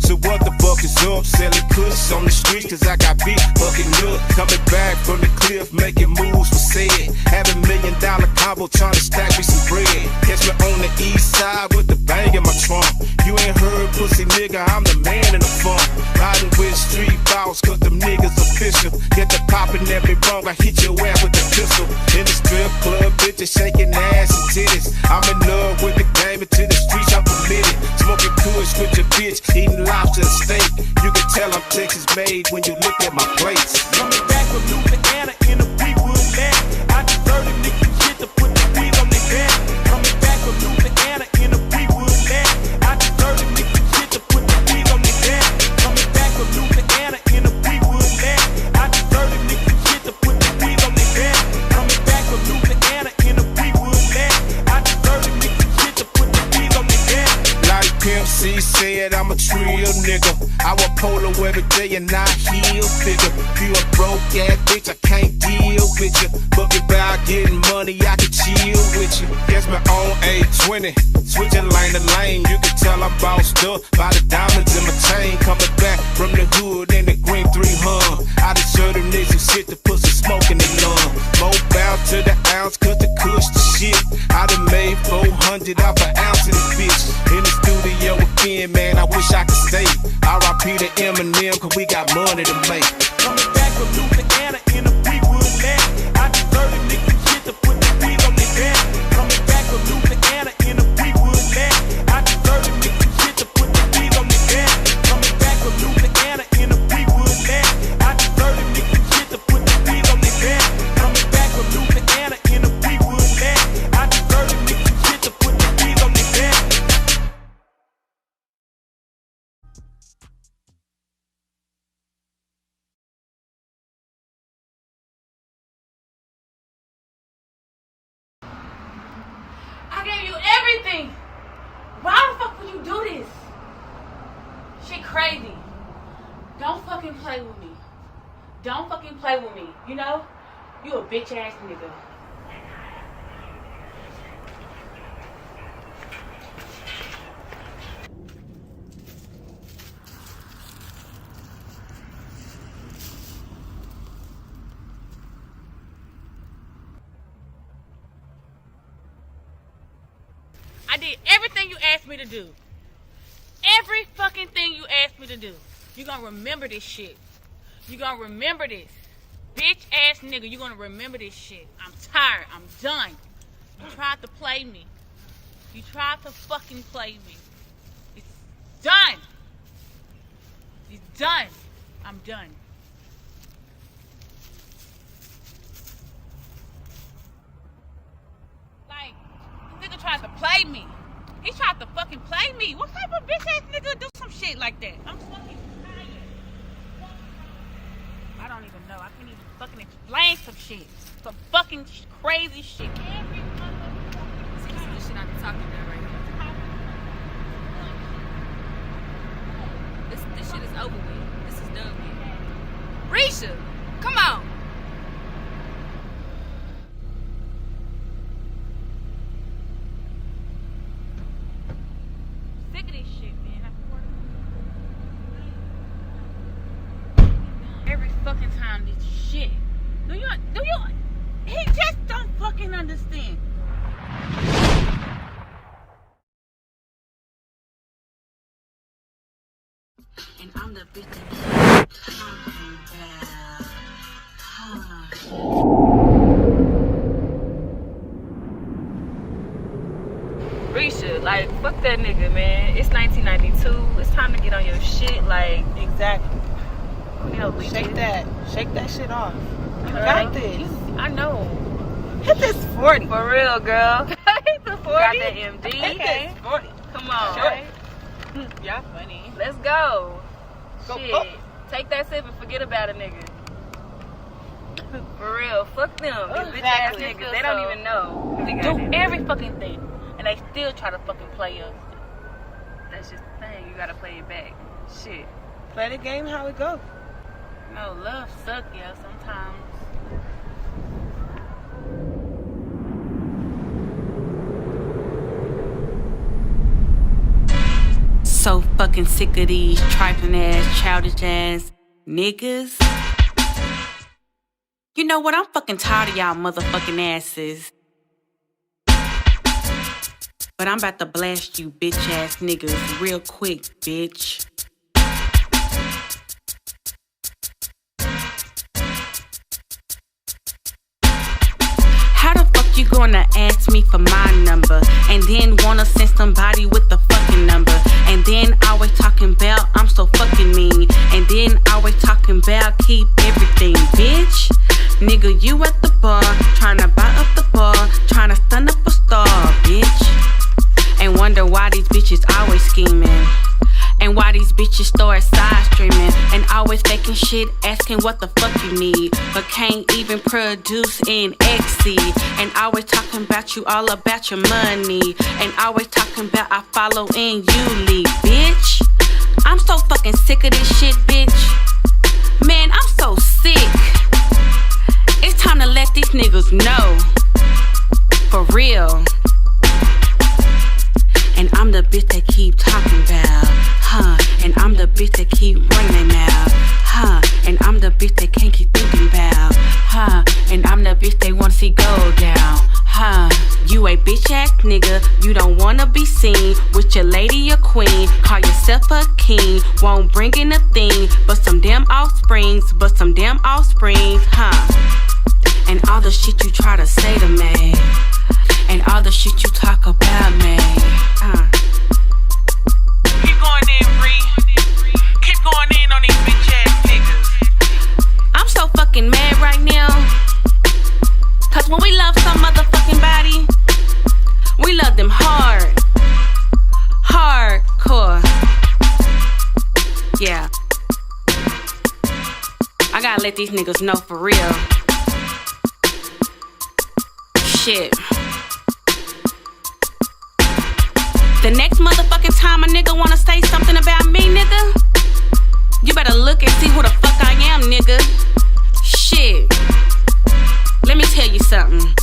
So what the fuck is up? Selling kush on the streets cause I got big fucking up. Coming back from the cliff, making moves for said. Having $1 million combo, trying to stack me some bread. Catch me on the east side with the bang in my trunk. You ain't heard, pussy nigga, I'm the man in the funk. Riding with street boss cause them niggas official. Get the poppin' every wrong, I hit your ass with the pistol. In the strip club, bitches shaking ass and titties. I'm in love with the game, and to the streets I'm committed. Smoking kush with your bitch, eating lobster and steak. You can tell I'm Texas made when you look at my plates. Coming back from Louisiana in a big wood land. I just heard the niggas shit to put the bees on their back. Coming back from Louisiana in a big wood land. I just heard the niggas shit to put the bees on their back. Coming back from Louisiana in a big wood land. I just heard the niggas shit to put the bees on their back. Coming back from Louisiana in a big wood land. I just heard the niggas shit to put the bees on their back. Like Pimp C said, I'm a real nigga. I wear polo every day and I heal bigger. You a broke ass bitch, I can't deal with you. But about getting money, I can chill with you. Guess my own A20, switching lane to lane. You can tell I'm bossed up by the diamonds in my chain. Coming back from the hood in the green 300. I just showed them niggas some shit to put some smoke in their lung. Mobile to the ounce, cause the kush the shit. I done made 400 off an ounce of this bitch. In the studio again, man, I wish I could stay. R.I.P. to Eminem, cause we got money to make. Coming back from Louisiana in a big wood land. I just heard the niggas shit to put the bees on their back. Coming back from Louisiana in a big wood land. I just heard the niggas shit to put the bees on their back. Coming back from Louisiana in a big wood land. I just heard the niggas shit to put the bees on their back. Coming back from Louisiana in a big wood land. I just heard the niggas shit to put the bees on their back. I gave you everything. Why the fuck would you do this? Shit crazy. Don't fucking play with me. Don't fucking play with me. You know? You a bitch ass nigga. I did everything you asked me to do. Every fucking thing you asked me to do. You gonna remember this shit. You gonna remember this. Bitch ass nigga, you gonna remember this shit. I'm tired. I'm done. You tried to play me. You tried to fucking play me. It's done. It's done. I'm done. Like, this nigga tried to play me. He tried to fucking play me. What type of bitch ass nigga do some shit like that? I'm fucking tired. I don't even know. I can't even fucking explain some shit. Some fucking crazy shit. Every motherfucking See, this is the shit I'm talking about right here. This shit is over with. This is done with. Risha, come on. Sick of this shit, man. Every fucking time this shit. Do you? He just don't fucking understand. And I'm the bitch that Risha, like, fuck that nigga, man. It's 1992. It's time to get on your shit, like. Exactly. Hell, Shake that shit off. You Right? got this. I know. Hit this 40. For real, girl. Hit the 40. Got that MD. Hit this 40. Come on. Sure. Y'all funny. Let's go. Shit. Go. Take that sip and forget about a nigga. For real. Fuck them. These bitch ass Exactly. niggas. They don't even know. They do every fucking thing. And they still try to fucking play us. That's just the thing. You gotta play it back. Shit. Play the game how it go. No, love suck, yeah, sometimes. So fucking sick of these trifling ass, childish ass niggas. You know what? I'm fucking tired of y'all motherfucking asses. But I'm about to blast you bitch ass niggas real quick, bitch. How the fuck you gonna ask me for my number and then wanna send somebody with the fucking number? And then always talking about I'm so fucking mean. And then always talking about keep everything, bitch. Nigga, you at the bar, tryna buy up the bar, tryna stun up a star, bitch. And wonder why these bitches always scheming. And why these bitches start side streaming and always faking shit, asking what the fuck you need, but can't even produce in XC. And always talking about you all about your money, and always talking about I follow and you lead, bitch. I'm so fucking sick of this shit, bitch. Man, I'm so sick. It's time to let these niggas know, for real. And I'm the bitch they keep talking about, huh? And I'm the bitch they keep running their mouth, huh? And I'm the bitch they can't keep thinking about, huh? And I'm the bitch they wanna see go down, huh? You a bitch ass nigga, you don't wanna be seen with your lady or queen. Call yourself a king, won't bring in a thing, but some damn offsprings, huh? And all the shit you try to say to me, and all the shit you talk about me. Keep going in, Bree. Keep going in on these bitch ass niggas. I'm so fucking mad right now. Cause when we love some motherfucking body, we love them hard. Hardcore. Yeah. I gotta let these niggas know for real. Shit. The next motherfucking time a nigga wanna say something about me, nigga, you better look and see who the fuck I am, nigga. Shit. Let me tell you something.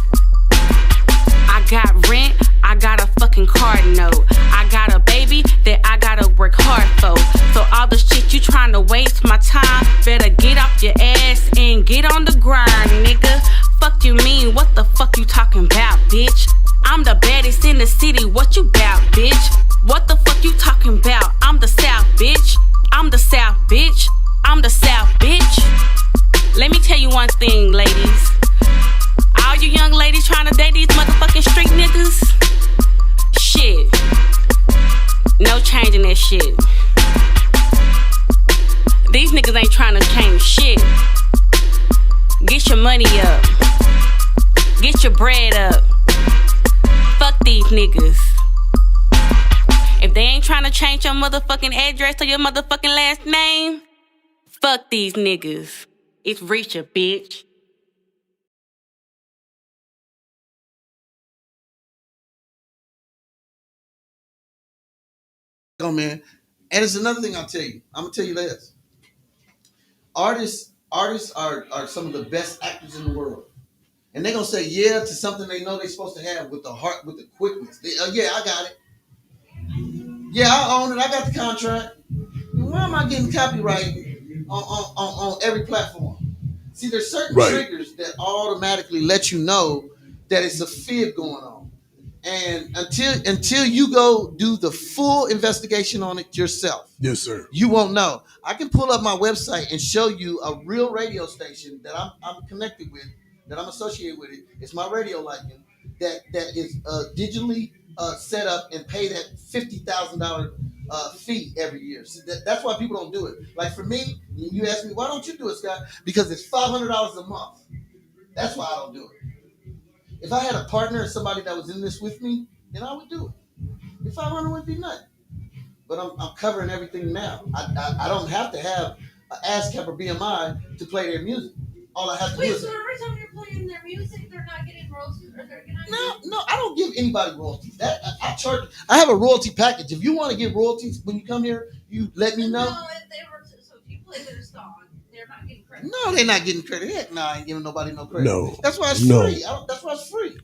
I got rent, I got a fucking car note. I got a baby that I gotta work hard for. So all the shit you tryna waste my time, better get off your ass and get on the grind, nigga. fuck you mean? What the fuck you talking about, bitch? I'm the baddest in the city, what you bout, bitch? What the fuck you talking about? I'm the South, bitch. I'm the South, bitch. I'm the South, bitch. Let me tell you one thing, ladies. All you young ladies trying to date these motherfucking street niggas, shit. No changing that shit. These niggas ain't trying to change shit. Get your money up. Get your bread up. Fuck these niggas. If they ain't trying to change your motherfucking address or your motherfucking last name, fuck these niggas. It's Reacher, bitch. Go, man. And it's another thing I'll tell you. I'm gonna tell you this. Artists are some of the best actors in the world. And they're gonna say yeah to something they know they're supposed to have with the heart, with the quickness. Yeah, I got it. Yeah, I own it. I got the contract. Why am I getting copyright on every platform? See, there's certain triggers that automatically let you know that it's a fib going on. And until you go do the full investigation on it yourself, yes, sir, you won't know. I can pull up my website and show you a real radio station that I'm connected with, that I'm associated with it. It's my radio license that is digitally set up and pay that $50,000 fee every year. So that's why people don't do it. Like for me, you ask me, why don't you do it, Scott? Because it's $500 a month. That's why I don't do it. If I had a partner or somebody that was in this with me, then I would do it. If 500 would be nothing. But I'm covering everything now. I don't have to have an ASCAP or BMI to play their music. All I have to do is. So every time you're playing their music, they're not getting royalties, or they're getting. No, I don't give anybody royalties. That I charge. I have a royalty package. If you want to get royalties when you come here, you let me know. No, if they were so if you play their song, they're not getting credit. No, they're not getting credit. Heck, no, I ain't giving nobody no credit. No, that's why it's no. free. That's why it's free.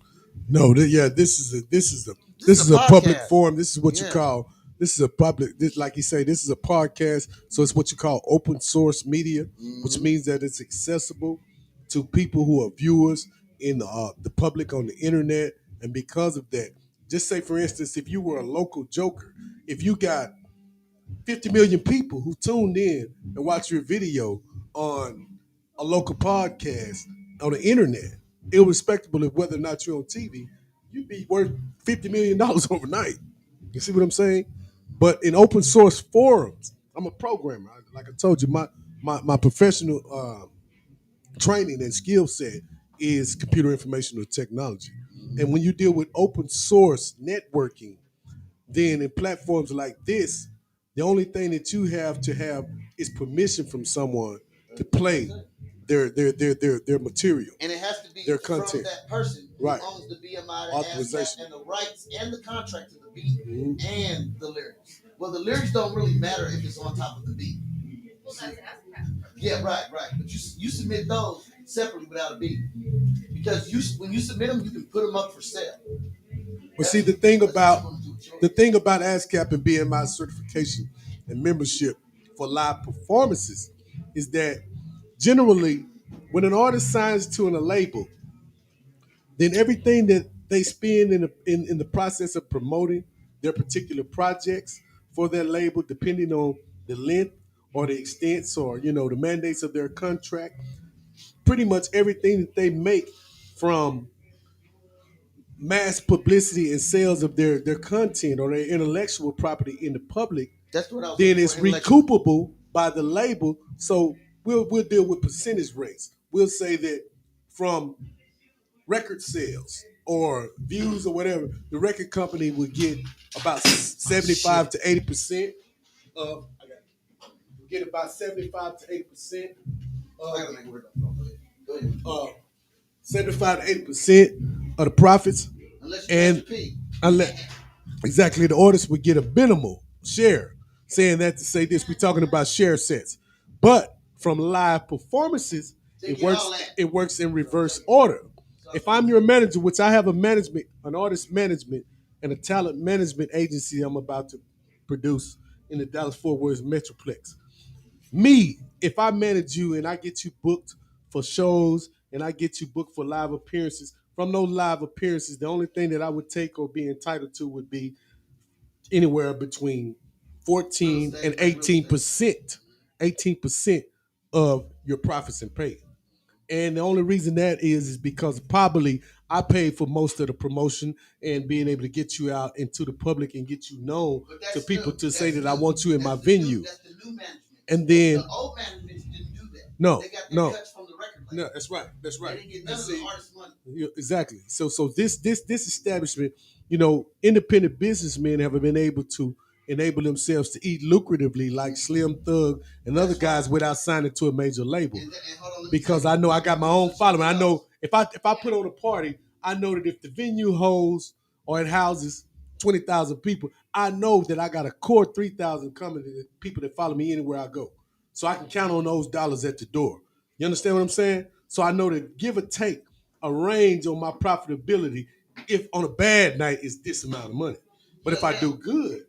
No, this is a public forum. This is what you call. This is a public. This, like you say, this is a podcast. So it's what you call open source media, which means that it's accessible to people who are viewers in the public on the internet. And because of that, just say for instance, if you were a local joker, if you got 50 million people who tuned in and watched your video on a local podcast on the internet, irrespective of whether or not you're on TV, you'd be worth $50 million overnight. You see what I'm saying? But in open source forums, I'm a programmer. Like I told you, my professional training and skill set is computer informational technology. And when you deal with open source networking, then in platforms like this, the only thing that you have to have is permission from someone to play their material, and it has to be their from content. that person who Right. owns the BMI, the Authorization. ASCAP, and the rights and the contract to the beat and the lyrics. Well, the lyrics don't really matter if it's on top of the beat. Well, that's ASCAP. Yeah, right. But you submit those separately without a beat, because when you submit them, you can put them up for sale. But see, the thing about ASCAP and BMI certification and membership for live performances is that generally, when an artist signs to a label, then everything that they spend in the process of promoting their particular projects for their label, depending on the length or the extents or the mandates of their contract, pretty much everything that they make from mass publicity and sales of their content or their intellectual property in the public, that's what I was then it's recoupable by the label. So we'll deal with percentage rates. We'll say that from record sales or views or whatever, the record company would get about 75 to 80% of. Get about 75 to 80% of 75 to 80% of the profits, and exactly, the artist would get a minimal share. Saying that to say this, we're talking about share sets, but from live performances, it works in reverse order. If I'm your manager, which I have an artist management, and a talent management agency I'm about to produce in the Dallas-Fort Worth Metroplex. Me, if I manage you and I get you booked for shows and I get you booked for live appearances. From those live appearances, the only thing that I would take or be entitled to would be anywhere between 14 and 18%, 18% of your profits and pay. And the only reason that is because probably I paid for most of the promotion and being able to get you out into the public and get you known to people to say that I want you in my venue. That's the new management. And then The old management didn't do that. no, They got no. their cuts from the record label. No, that's right. That's right. They didn't get none of the artist money. Yeah, exactly. So this establishment, independent businessmen have been able to enable themselves to eat lucratively like Slim Thug and other guys without signing to a major label. Because I know I got my own following. I know if I put on a party, I know that if the venue holds or it houses 20,000 people, I know that I got a core 3,000 coming to the people that follow me anywhere I go. So I can count on those dollars at the door. You understand what I'm saying? So I know that give or take a range on my profitability. If on a bad night is this amount of money, but if I do good,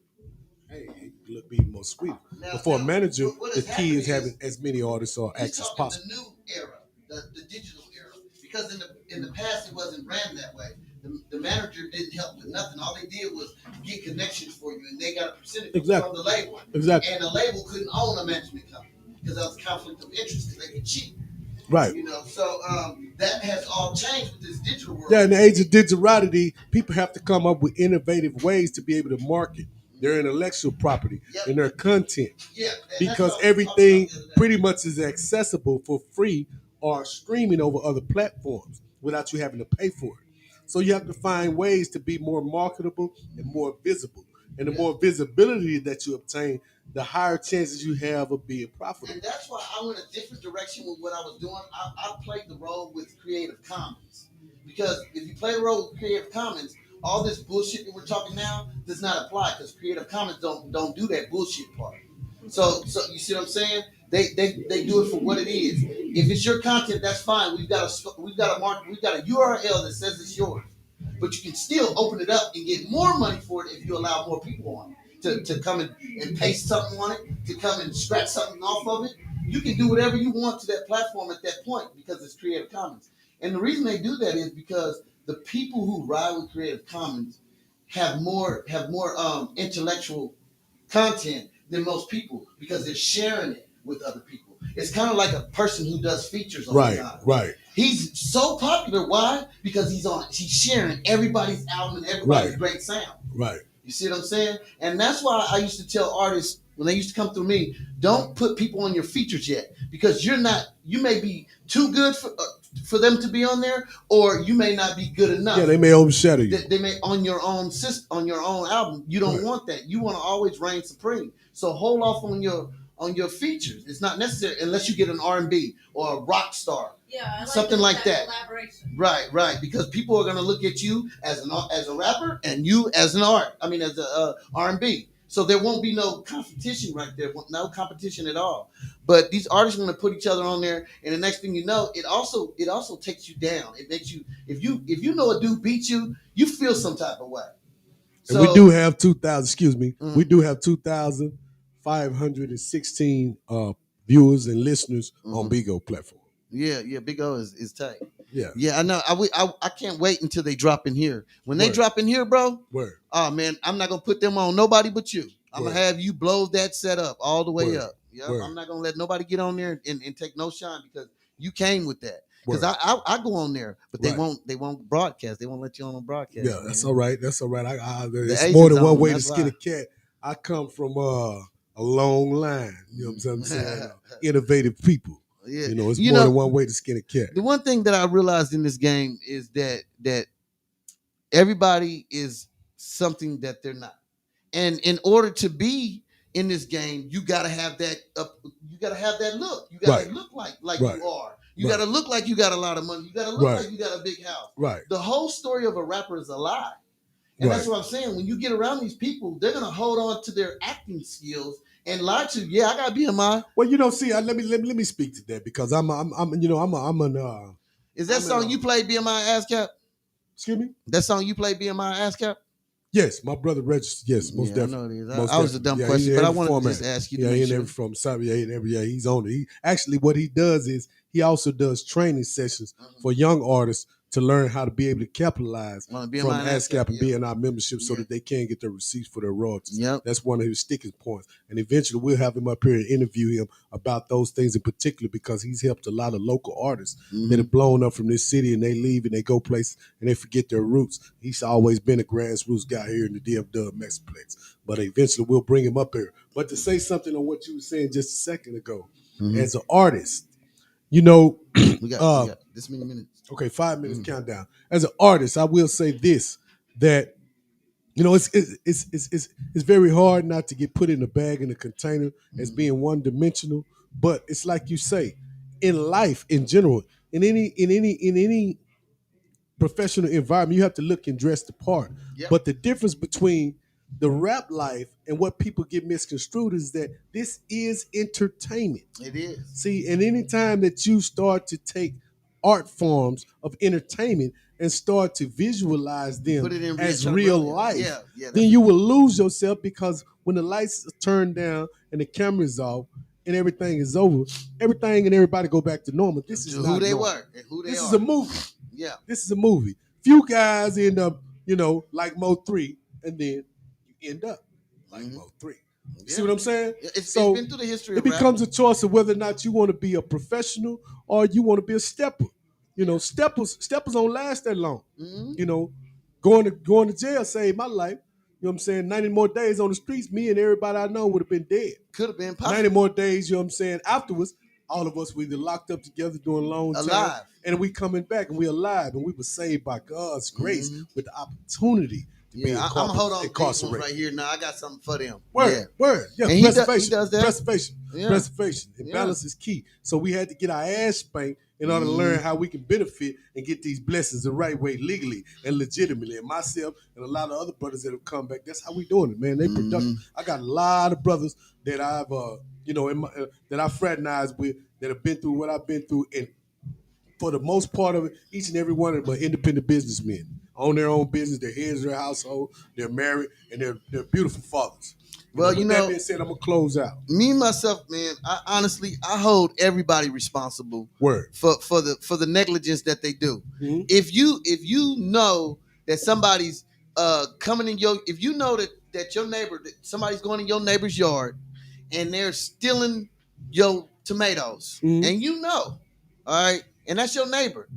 hey, it look be more sweet. But for a manager, the key is having as many artists or acts as possible. The new era, the digital era, because in the past it wasn't ran that way. The manager didn't help with nothing. All they did was get connections for you, and they got a percentage from the label. Exactly. And the label couldn't own a management company because that was a conflict of interest because they could cheat. Right. So that has all changed with this digital world. Yeah, in the age of digitality, people have to come up with innovative ways to be able to market their intellectual property and their content. Yeah, because everything pretty much is accessible for free or streaming over other platforms without you having to pay for it. So you have to find ways to be more marketable and more visible. And the more visibility that you obtain, the higher chances you have of being profitable. And that's why I went a different direction with what I was doing. I played the role with Creative Commons. Because if you play the role with Creative Commons, all this bullshit that we're talking now does not apply because Creative Commons don't do that bullshit part. So you see what I'm saying? They do it for what it is. If it's your content, that's fine. We've got a market, we've got a URL that says it's yours. But you can still open it up and get more money for it if you allow more people on it to come and paste something on it, to come and scratch something off of it. You can do whatever you want to that platform at that point because it's Creative Commons. And the reason they do that is because the people who ride with Creative Commons have more intellectual content than most people because they're sharing it with other people. It's kind of like a person who does features all the time. Right. He's so popular. Why? Because he's sharing everybody's album and everybody's great sound. Right. You see what I'm saying? And that's why I used to tell artists when they used to come through me, don't put people on your features yet because you may be too good for them to be on there, or you may not be good enough. Yeah, they may overshadow you. They may on your own album. You don't want that. You want to always reign supreme. So hold off on your features. It's not necessary unless you get an R&B or a rock star. Yeah, something like that. Collaboration. Right. Because people are gonna look at you as a rapper and you as as a R&B. So there won't be no competition right there. No competition at all. But these artists want to put each other on there, and the next thing you know, it also takes you down. It makes you if you know a dude beat you, you feel some type of way. So, and we do have 2,000. Excuse me. Mm-hmm. We do have 2,516 viewers and listeners on Big O platform. Yeah, Big O is tight. Yeah, I know. I can't wait until they drop in here. When they drop in here, bro. Word. Oh man, I'm not gonna put them on nobody but you. I'm gonna have you blow that set up all the way up. Yeah, I'm not gonna let nobody get on there and take no shine because you came with that. Because I go on there, but they won't broadcast. They won't let you on broadcast. Yeah, man. That's all right. It's more than one way to skin a cat. I come from a long line. You know what I'm saying? Innovative people. Yeah. It's more than one way to skin a cat. The one thing that I realized in this game is that everybody is something that they're not. And in order to be in this game, you gotta have that you gotta have that look. You gotta look like you are. You gotta look like you got a lot of money. You gotta look like you got a big house. Right. The whole story of a rapper is a lie. And that's what I'm saying. When you get around these people, they're gonna hold on to their acting skills and lie to you. Yeah, I got BMI. Well, let me speak to that because I'm an. Is that song you play BMI ASCAP? Excuse me. That song you play BMI ASCAP? Yes, my brother registered. Yes, most Yeah, I definitely. know it is. Most I was a definitely. dumb Yeah, question, he but I every wanted to format. just ask you to Yeah, make he in sure. every from South. Yeah, in every. Yeah, he's on it. He actually what he does is he also does training sessions for young artists to learn how to be able to capitalize Wanna be in from my ASCAP and yeah. be in our membership so that they can get their receipts for their royalties. Yep. That's one of his sticking points. And eventually we'll have him up here and interview him about those things in particular because he's helped a lot of local artists that have blown up from this city and they leave and they go places and they forget their roots. He's always been a grassroots guy here in the DFW Metroplex. But eventually we'll bring him up here. But to say something on what you were saying just a second ago, as an artist, you know, we got this many minutes. Okay, 5 minutes countdown. As an artist, I will say this: that you know, it's very hard not to get put in a bag in a container as being one dimensional. But it's like you say, in life in general, in any professional environment, you have to look and dress the part. Yep. But the difference between the rap life and what people get misconstrued is that this is entertainment. It is. See, and anytime that you start to take art forms of entertainment and start to visualize them Put it in as real- real yeah, life, yeah, that's then you will lose yourself because when the lights are turned down and the camera's off and everything is over, everything and everybody go back to normal. This is To not who they normal. were and who they This are. is a movie. Yeah. This is a movie. Few guys end up, you know, like Mo 3, and then you end up like Mo 3. You see what I'm saying? It's been through the history it of rap. becomes a choice of whether or not you want to be a professional or you want to be a stepper. You know, steppers don't last that long. You know, going to jail saved my life. You know what I'm saying? 90 more days on the streets, me and everybody I know would have been dead. Could have been possible. 90 more days, you know what I'm saying? Afterwards, all of us were either locked up together doing long time. Alive. And we coming back and we alive and we were saved by God's grace with the opportunity to be Yeah, I'm gonna hold on to these ones incarcerated. right here. Now I got something for them. Word. Yeah, And he does that. Preservation. Yeah. Preservation. And Yeah. balance is key. So we had to get our ass spanked in order to learn how we can benefit and get these blessings the right way, legally and legitimately. And myself and a lot of other brothers that have come back, that's how we doing it, man. They productive. I got a lot of brothers that I've, that I fraternized with that have been through what I've been through, and for the most part of it, each and every one of them are independent businessmen, own their own business, they're heads of their household, they're married, and they're beautiful fathers. Well, with that being said, I'm gonna close out. Me myself, man, I honestly hold everybody responsible for the negligence that they do. If you know that somebody's coming in if you know that your neighbor, that somebody's going in your neighbor's yard and they're stealing your tomatoes, and you know, all right, and that's your neighbor,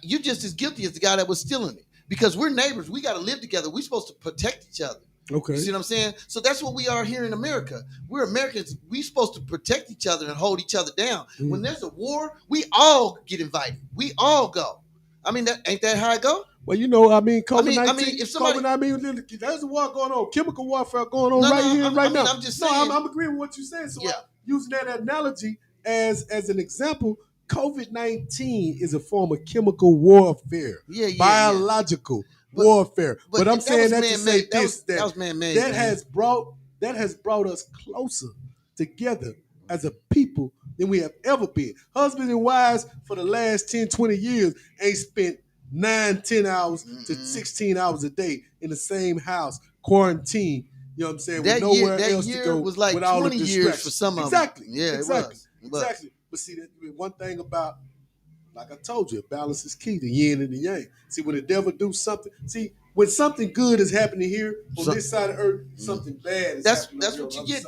you're just as guilty as the guy that was stealing it, because we're neighbors. We got to live together. We're supposed to protect each other. Okay. You see what I'm saying? So that's what we are here in America. We're Americans. We're supposed to protect each other and hold each other down. When there's a war, we all get invited. We all go. I mean, ain't that how it go? Well, you know, I mean, COVID-19, I mean, if somebody, there's a war going on, chemical warfare going on right now. I'm just saying. I'm agreeing with what you're saying. So using that analogy as an example, COVID-19 is a form of chemical warfare, biological warfare. But I'm saying that to say this, that was man-made. That has brought us closer together as a people than we have ever been. Husbands and wives for the last 10, 20 years ain't spent 9, 10 hours to 16 hours a day in the same house, quarantine. You know what I'm saying? That with nowhere year, else to go was like with all 20 the years for some of them. Exactly. Yeah, exactly. It was. Exactly. But see, one thing about, like I told you, balance is key, the yin and the yang. See, when the devil do something, when something good is happening here on this side of the earth, something bad is happening. That's what you get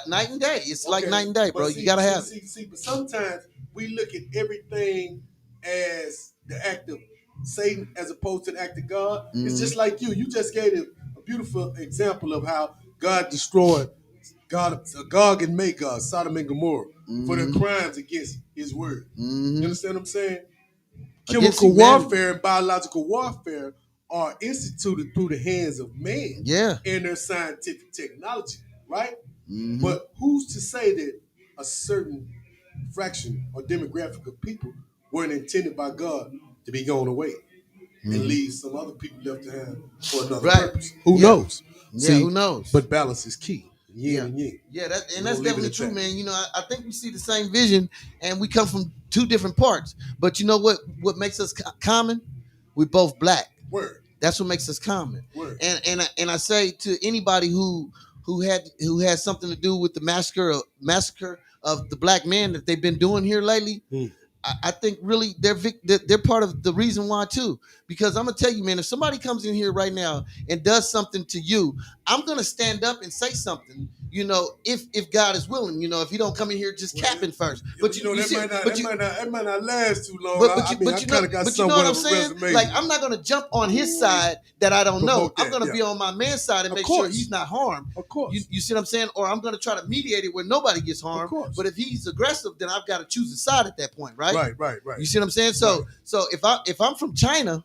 night and day. It's like Okay. night and day, bro. But You gotta have it. But sometimes we look at everything as the act of Satan as opposed to the act of God. It's just like you. You just gave a beautiful example of how God destroyed Gog and Magog, Sodom and Gomorrah, for their crimes against his word. You understand what I'm saying? Chemical warfare and biological warfare are instituted through the hands of man and their scientific technology, right? But who's to say that a certain fraction or demographic of people weren't intended by God to be going away and leave some other people left behind for another purpose? Who knows? Yeah, who knows? But balance is key. Yin and yin. Yeah, that's definitely true, man. You know, I think we see the same vision, and we come from two different parts. But you know what makes us common? We're both black. Word. That's what makes us common. Word. And I say to anybody who had something to do with the massacre of the black men that they've been doing here lately, I think really they're part of the reason why too. Because I'm gonna tell you, man, if somebody comes in here right now and does something to you, I'm gonna stand up and say something. You know, if God is willing, you know, if you don't come in here just capping first. But you know that might not last too long. But I you kind of got know what somewhat I'm of a saying? resume. Like, I'm not gonna jump on his side that I don't know. Promote that, I'm gonna be on my man's side and make sure he's not harmed. Of course. You see what I'm saying? Or I'm gonna try to mediate it where nobody gets harmed. Of course. But if he's aggressive, then I've got to choose a side at that point, right? Right. You see what I'm saying? So if I'm from China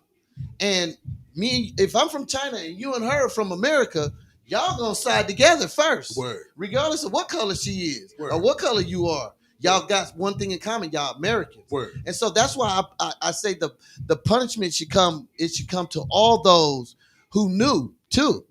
and if I'm from China and you and her are from America, y'all gonna side together first. Word. Regardless of what color she is Word. or what color you are. Y'all got one thing in common, y'all Americans. Word. And so that's why I say the punishment should come to all those who knew too.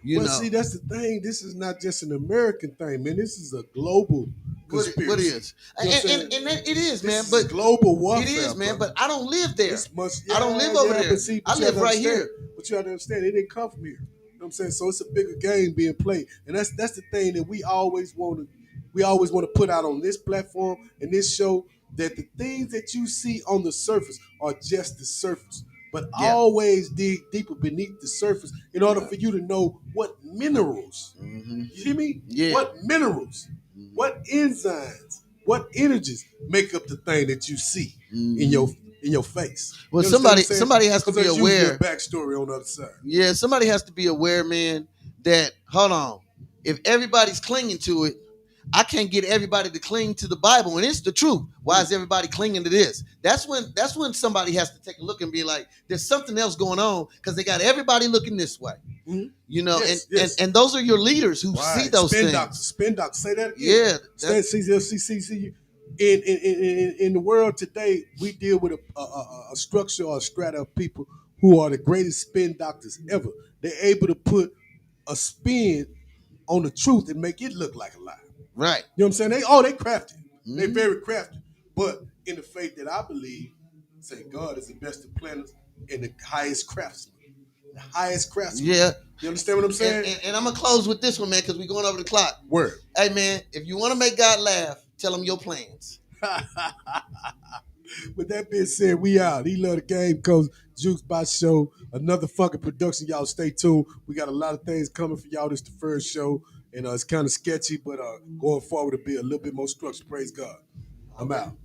You know. See, that's the thing. This is not just an American thing, man. This is a global conspiracy. What is? And it is, man. This but is global warfare. It is, man. brother. But I don't live there. I don't live over there. But I live right here. But you have to understand, it didn't come from here. You know what I'm saying? So it's a bigger game being played, and that's the thing that we always want to put out on this platform and this show, that the things that you see on the surface are just the surface. But always dig deeper beneath the surface in order for you to know what minerals. You hear me? Yeah. What minerals, what enzymes, what energies make up the thing that you see in your face. Well, You understand somebody has to be there's usually aware. a backstory on the other side. Yeah, somebody has to be aware, man, that hold on. If everybody's clinging to it, I can't get everybody to cling to the Bible, and it's the truth. Why is everybody clinging to this? That's when somebody has to take a look and be like, there's something else going on, because they got everybody looking this way. You know, and those are your leaders who see those things. Spin doctors, say that again. Yeah. See. In the world today, we deal with a structure or a strata of people who are the greatest spin doctors ever. They're able to put a spin on the truth and make it look like a lie. Right. You know what I'm saying? They crafty. They very crafty. But in the faith that I believe, say God is the best of planners and the highest craftsman. The highest craftsman. Yeah. You understand what I'm saying? And I'm going to close with this one, man, because we're going over the clock. Word. Hey, man, if you want to make God laugh, tell him your plans. With that being said, we out. He love the game, Coach. JukeBoxx Show. Another fucking production. Y'all stay tuned. We got a lot of things coming for y'all. This is the first show. And it's kind of sketchy, but going forward, it'll be a little bit more structured. Praise God. I'm out.